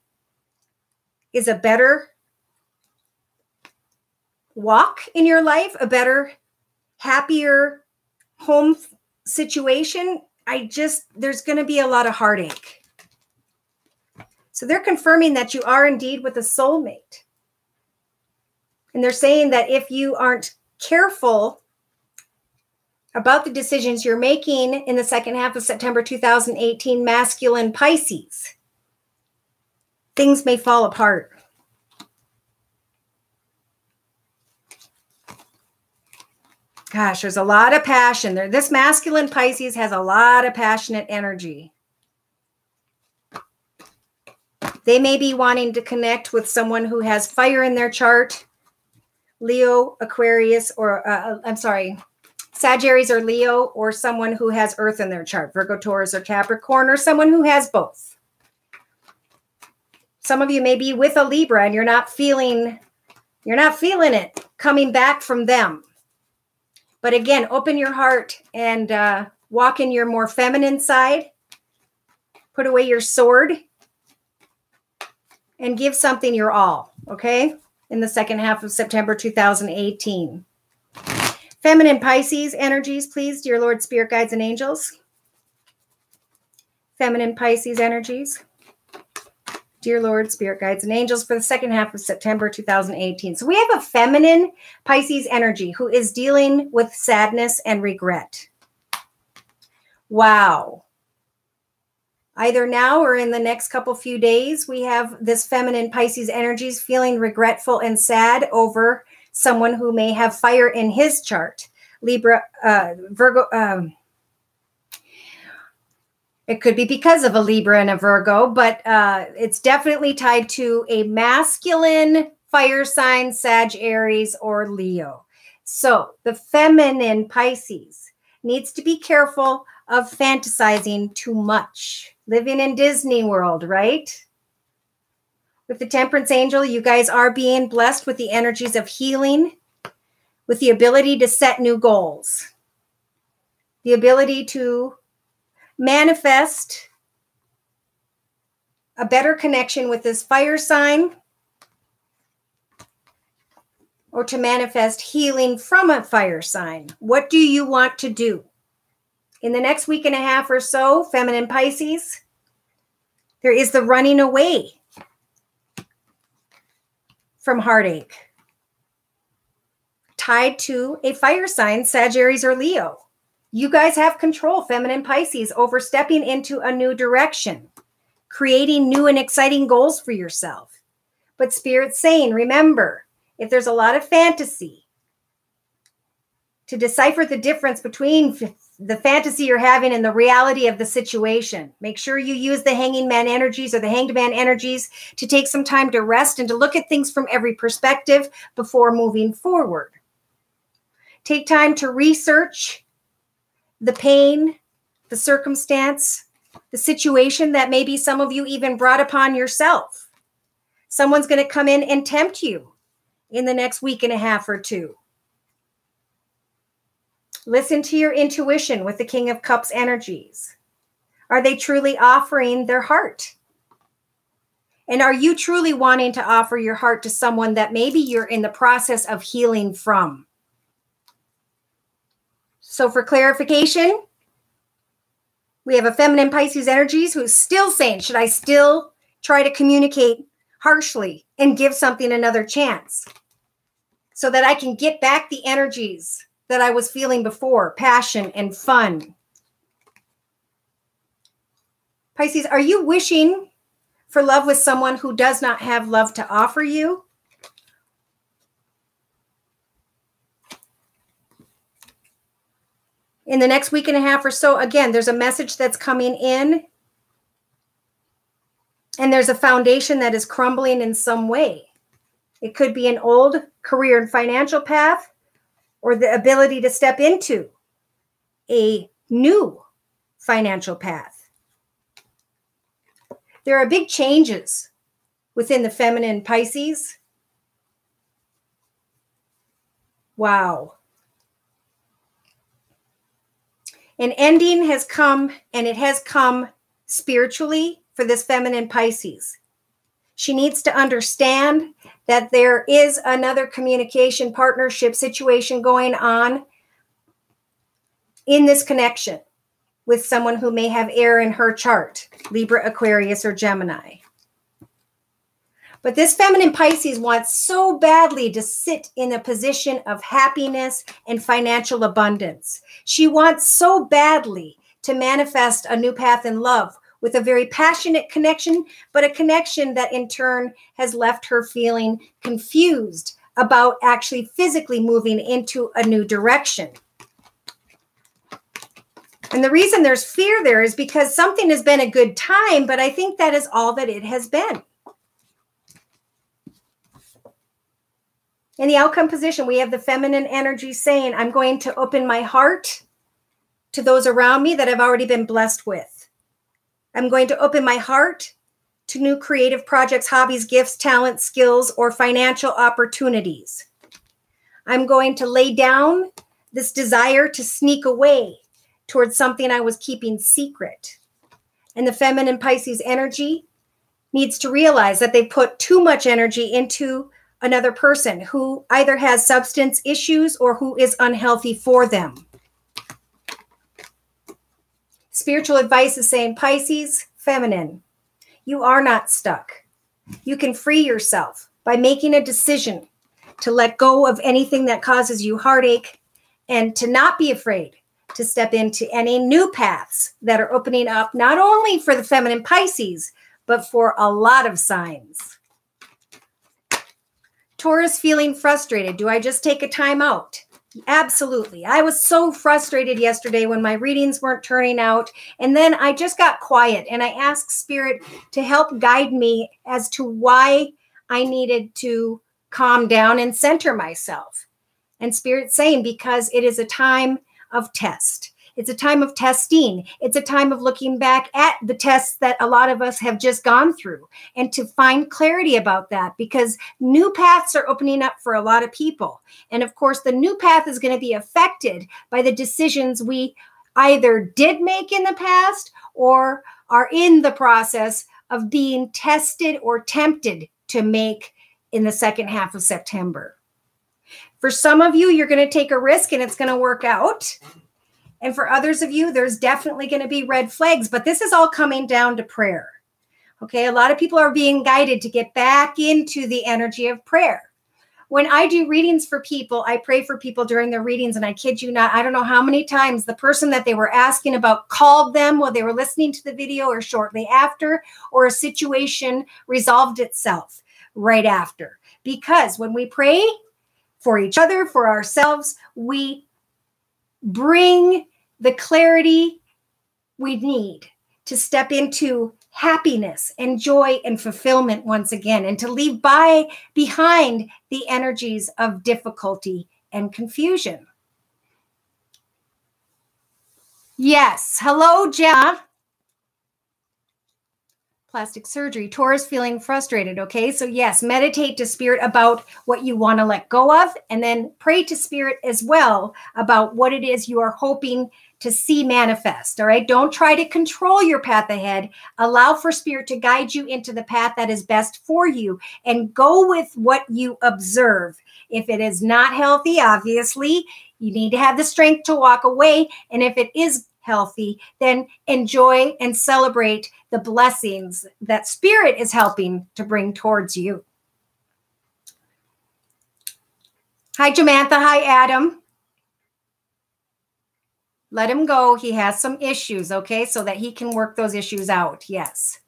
is a better walk in your life, a better, happier home situation, there's going to be a lot of heartache. So they're confirming that you are indeed with a soulmate. And they're saying that if you aren't careful about the decisions you're making in the second half of September 2018, masculine Pisces. Things may fall apart. Gosh, there's a lot of passion there. This masculine Pisces has a lot of passionate energy. They may be wanting to connect with someone who has fire in their chart, Leo, Aquarius, or Sagittarius or Leo, or someone who has earth in their chart, Virgo, Taurus, or Capricorn, or someone who has both. Some of you may be with a Libra and you're not feeling it coming back from them. But again, open your heart and walk in your more feminine side. Put away your sword and give something your all, okay? In the second half of September 2018. Feminine Pisces energies, please, dear Lord, Spirit Guides, and Angels. Feminine Pisces energies. Dear Lord, Spirit Guides, and Angels for the second half of September 2018. So we have a feminine Pisces energy who is dealing with sadness and regret. Wow. Either now or in the next few days, we have this feminine Pisces energies feeling regretful and sad over someone who may have fire in his chart. Libra, Virgo, it could be because of a Libra and a Virgo, but it's definitely tied to a masculine fire sign, Sag, Aries, or Leo. So the feminine Pisces needs to be careful of fantasizing too much. Living in Disney World, right? With the Temperance Angel, you guys are being blessed with the energies of healing, with the ability to set new goals, the ability to manifest a better connection with this fire sign, or to manifest healing from a fire sign. What do you want to do? In the next week and a half or so, feminine Pisces, there is the running away from heartache, tied to a fire sign, Sagittarius or Leo. You guys have control, feminine Pisces, over stepping into a new direction, creating new and exciting goals for yourself. But Spirit's saying, remember, if there's a lot of fantasy, to decipher the difference between the fantasy you're having and the reality of the situation. Make sure you use the hanging man energies or the hanged man energies to take some time to rest and to look at things from every perspective before moving forward. Take time to research the pain, the circumstance, the situation that maybe some of you even brought upon yourself. Someone's going to come in and tempt you in the next week and a half or two. Listen to your intuition with the King of Cups energies. Are they truly offering their heart? And are you truly wanting to offer your heart to someone that maybe you're in the process of healing from? So for clarification, we have a feminine Pisces energies who's still saying, should I still try to communicate harshly and give something another chance so that I can get back the energies that I was feeling before, passion and fun? Pisces, are you wishing for love with someone who does not have love to offer you? In the next week and a half or so, again, there's a message that's coming in, and there's a foundation that is crumbling in some way. It could be an old career and financial path, or the ability to step into a new financial path. There are big changes within the feminine Pisces. Wow. An ending has come, and it has come spiritually for this feminine Pisces. She needs to understand that there is another communication partnership situation going on in this connection with someone who may have air in her chart, Libra, Aquarius, or Gemini. But this feminine Pisces wants so badly to sit in a position of happiness and financial abundance. She wants so badly to manifest a new path in love with a very passionate connection, but a connection that in turn has left her feeling confused about actually physically moving into a new direction. And the reason there's fear there is because something has been a good time, but I think that is all that it has been. In the outcome position, we have the feminine energy saying, I'm going to open my heart to those around me that I've already been blessed with. I'm going to open my heart to new creative projects, hobbies, gifts, talents, skills, or financial opportunities. I'm going to lay down this desire to sneak away towards something I was keeping secret. And the feminine Pisces energy needs to realize that they put too much energy into another person who either has substance issues or who is unhealthy for them. Spiritual advice is saying, Pisces, feminine, you are not stuck. You can free yourself by making a decision to let go of anything that causes you heartache and to not be afraid to step into any new paths that are opening up, not only for the feminine Pisces, but for a lot of signs. Taurus, feeling frustrated. Do I just take a time out? Absolutely. I was so frustrated yesterday when my readings weren't turning out. And then I just got quiet and I asked Spirit to help guide me as to why I needed to calm down and center myself. And Spirit saying, because it is a time of test. It's a time of testing. It's a time of looking back at the tests that a lot of us have just gone through and to find clarity about that, because new paths are opening up for a lot of people. And of course, the new path is going to be affected by the decisions we either did make in the past or are in the process of being tested or tempted to make in the second half of September. For some of you, you're going to take a risk and it's going to work out. And for others of you, there's definitely going to be red flags, but this is all coming down to prayer. Okay, a lot of people are being guided to get back into the energy of prayer. When I do readings for people, I pray for people during their readings, and I kid you not, I don't know how many times the person that they were asking about called them while they were listening to the video or shortly after, or a situation resolved itself right after. Because when we pray for each other, for ourselves, we bring the clarity we need to step into happiness and joy and fulfillment once again, and to leave behind the energies of difficulty and confusion. Yes. Hello, Jenna. Plastic surgery. Taurus, feeling frustrated. Okay. So yes, meditate to Spirit about what you want to let go of, and then pray to Spirit as well about what it is you are hoping to see manifest. All right. Don't try to control your path ahead. Allow for Spirit to guide you into the path that is best for you, and go with what you observe. If it is not healthy, obviously, you need to have the strength to walk away. And if it is healthy, then enjoy and celebrate the blessings that Spirit is helping to bring towards you. Hi, Jamantha. Hi, Adam. Let him go. He has some issues, okay, so that he can work those issues out. Yes.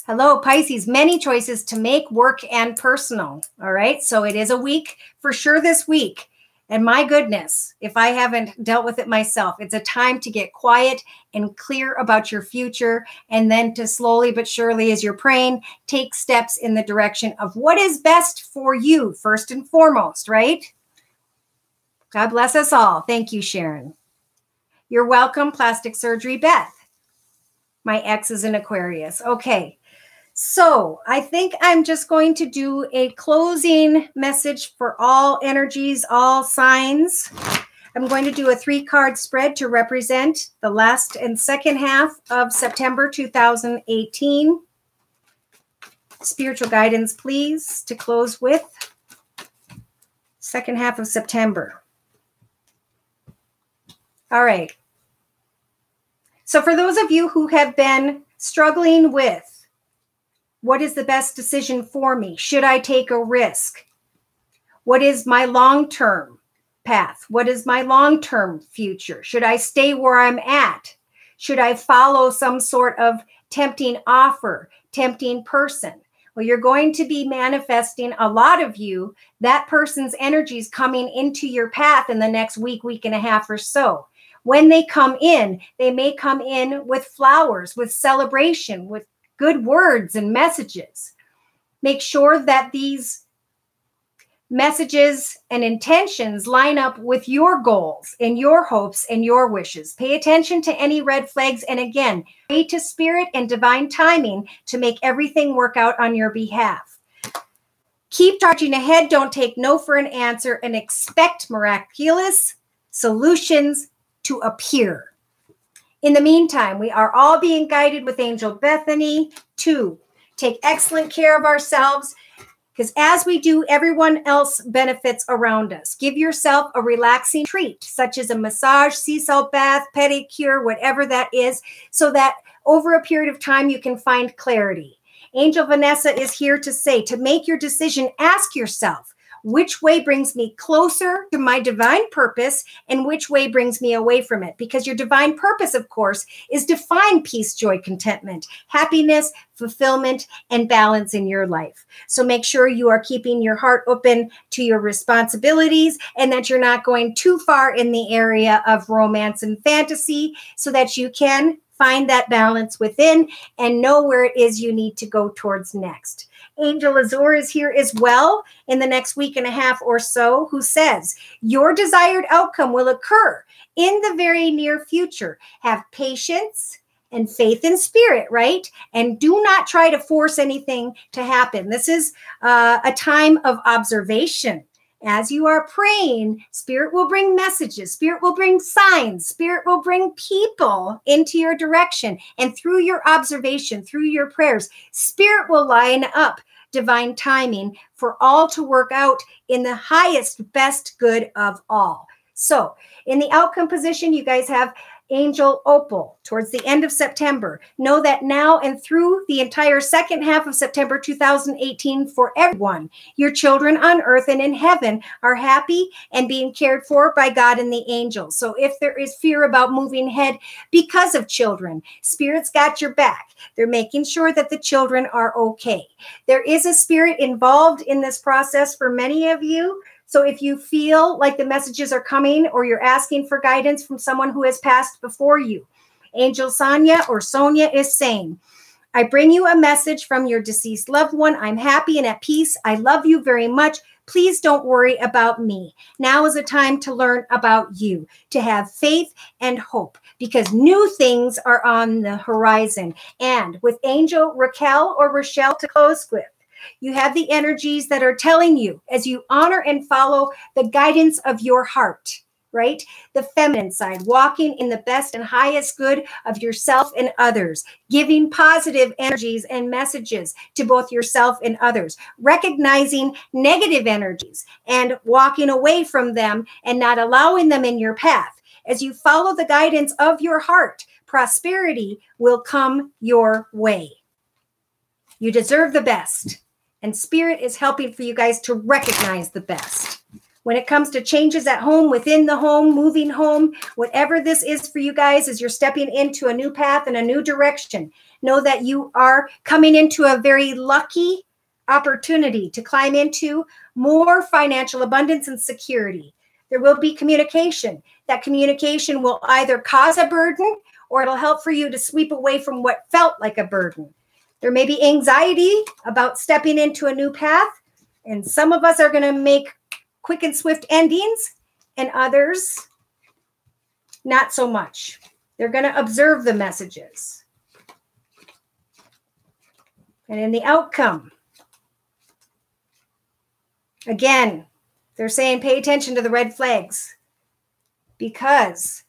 Hello, Pisces. Many choices to make, work and personal. All right. So it is a week for sure this week. And my goodness, if I haven't dealt with it myself, it's a time to get quiet and clear about your future. And then to slowly but surely, as you're praying, take steps in the direction of what is best for you, first and foremost, right? God bless us all. Thank you, Sharon. You're welcome, Plastic Surgery Beth. My ex is an Aquarius. Okay. So I think I'm just going to do a closing message for all energies, all signs. I'm going to do a 3-card spread to represent the last and second half of September 2018. Spiritual guidance, please, to close with second half of September. All right. So for those of you who have been struggling with What is the best decision for me? Should I take a risk? What is my long-term path? What is my long-term future? Should I stay where I'm at? Should I follow some sort of tempting offer, tempting person? Well, you're going to be manifesting, a lot of you, that person's energies coming into your path in the next week, week and a half or so. When they come in, they may come in with flowers, with celebration, with good words and messages. Make sure that these messages and intentions line up with your goals and your hopes and your wishes. Pay attention to any red flags. And again, pray to spirit and divine timing to make everything work out on your behalf. Keep charging ahead. Don't take no for an answer and expect miraculous solutions to appear. In the meantime, we are all being guided with Angel Bethany to take excellent care of ourselves, because as we do, everyone else benefits around us. Give yourself a relaxing treat, such as a massage, sea salt bath, pedicure, whatever that is, so that over a period of time, you can find clarity. Angel Vanessa is here to say, to make your decision, ask yourself, which way brings me closer to my divine purpose and which way brings me away from it? Because your divine purpose, of course, is to find peace, joy, contentment, happiness, fulfillment, and balance in your life. So make sure you are keeping your heart open to your responsibilities and that you're not going too far in the area of romance and fantasy, so that you can find that balance within and know where it is you need to go towards next. Angel Azure is here as well in the next week and a half or so, who says, your desired outcome will occur in the very near future. Have patience and faith in spirit, right? And do not try to force anything to happen. This is a time of observation. As you are praying, Spirit will bring messages, Spirit will bring signs, Spirit will bring people into your direction. And through your observation, through your prayers, Spirit will line up divine timing for all to work out in the highest, best good of all. So in the outcome position, you guys have Angel Opal towards the end of September. Know that now and through the entire second half of September 2018 for everyone, your children on earth and in heaven are happy and being cared for by God and the angels. So if there is fear about moving ahead because of children, Spirit's got your back. They're making sure that the children are okay. There is a spirit involved in this process for many of you. So if you feel like the messages are coming or you're asking for guidance from someone who has passed before you, Angel Sonia or Sonia is saying, I bring you a message from your deceased loved one. I'm happy and at peace. I love you very much. Please don't worry about me. Now is a time to learn about you, to have faith and hope, because new things are on the horizon. And with Angel Raquel or Rochelle to close with, you have the energies that are telling you, as you honor and follow the guidance of your heart, right? The feminine side, walking in the best and highest good of yourself and others, giving positive energies and messages to both yourself and others, recognizing negative energies and walking away from them and not allowing them in your path. As you follow the guidance of your heart, prosperity will come your way. You deserve the best. And Spirit is helping for you guys to recognize the best. When it comes to changes at home, within the home, moving home, whatever this is for you guys as you're stepping into a new path and a new direction, know that you are coming into a very lucky opportunity to climb into more financial abundance and security. There will be communication. That communication will either cause a burden or it'll help for you to sweep away from what felt like a burden. There may be anxiety about stepping into a new path, and some of us are going to make quick and swift endings, and others, not so much. They're going to observe the messages. And in the outcome, again, they're saying pay attention to the red flags, because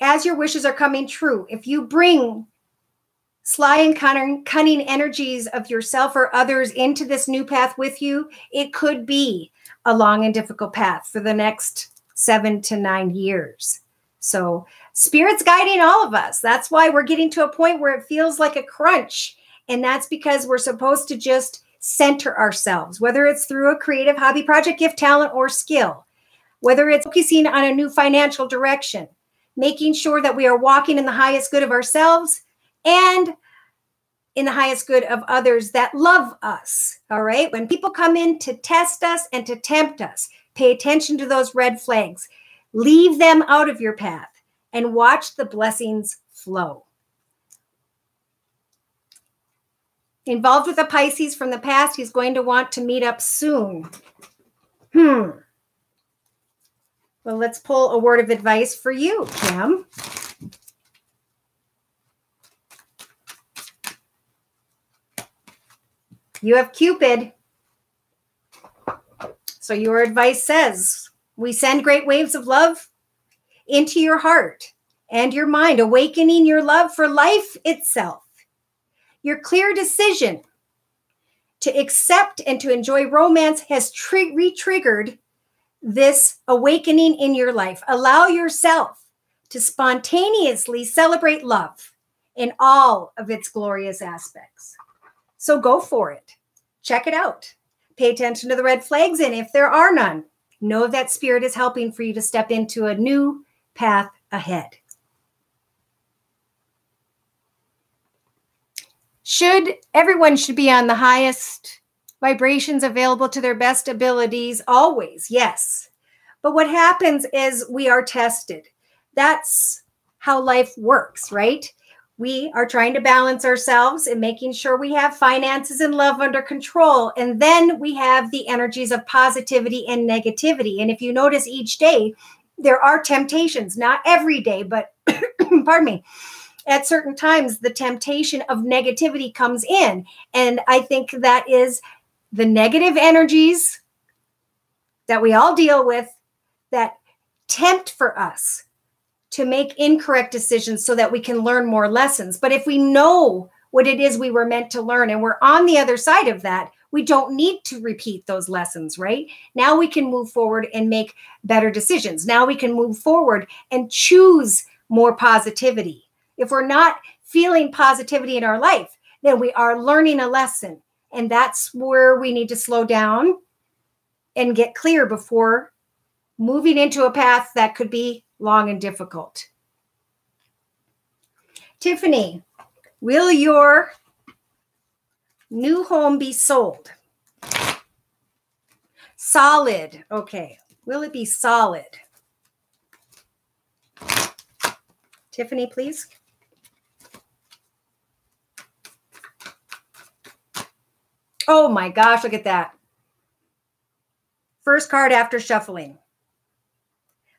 as your wishes are coming true, if you bring sly and cunning energies of yourself or others into this new path with you, it could be a long and difficult path for the next 7 to 9 years. So Spirit's guiding all of us. That's why we're getting to a point where it feels like a crunch And that's because we're supposed to just center ourselves, whether it's through a creative hobby, project, gift, talent, or skill, whether it's focusing on a new financial direction, making sure that we are walking in the highest good of ourselves and in the highest good of others that love us. All right. When people come in to test us and to tempt us, pay attention to those red flags, leave them out of your path and watch the blessings flow. Involved with a Pisces from the past, he's going to want to meet up soon. Well, let's pull a word of advice for you, Cam. You have Cupid. So your advice says, we send great waves of love into your heart and your mind, awakening your love for life itself. Your clear decision to accept and to enjoy romance has re-triggered this awakening in your life. Allow yourself to spontaneously celebrate love in all of its glorious aspects. So go for it. Check it out. Pay attention to the red flags, and if there are none, know that Spirit is helping for you to step into a new path ahead. Everyone should be on the highest vibrations available to their best abilities always, yes. But what happens is we are tested. That's how life works, right? We are trying to balance ourselves and making sure we have finances and love under control. And then we have the energies of positivity and negativity. And if you notice each day, there are temptations, not every day, but pardon me, at certain times, the temptation of negativity comes in. And I think that is the negative energies that we all deal with that tempt for us to make incorrect decisions so that we can learn more lessons. But if we know what it is we were meant to learn and we're on the other side of that, we don't need to repeat those lessons, right? Now we can move forward and make better decisions. Now we can move forward and choose more positivity. If we're not feeling positivity in our life, then we are learning a lesson. And that's where we need to slow down and get clear before moving into a path that could be long and difficult. Tiffany, will your new home be sold? Solid. Okay. Will it be solid? Tiffany, please. Oh my gosh, look at that. First card after shuffling.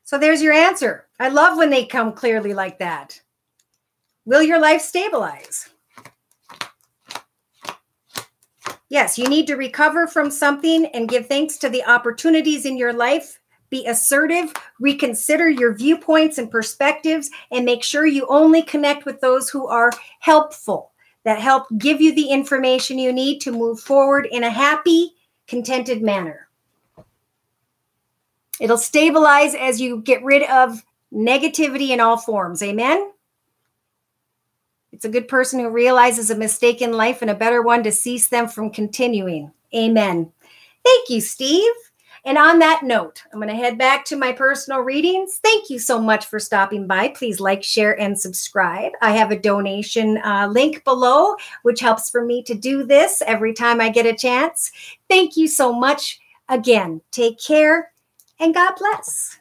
So there's your answer. I love when they come clearly like that. Will your life stabilize? Yes, you need to recover from something and give thanks to the opportunities in your life. Be assertive, reconsider your viewpoints and perspectives, and make sure you only connect with those who are helpful, that help give you the information you need to move forward in a happy, contented manner. It'll stabilize as you get rid of negativity in all forms. Amen? It's a good person who realizes a mistake in life and a better one to cease them from continuing. Amen. Thank you, Steve. And on that note, I'm going to head back to my personal readings. Thank you so much for stopping by. Please like, share, and subscribe. I have a donation link below, which helps for me to do this every time I get a chance. Thank you so much. Again, take care and God bless.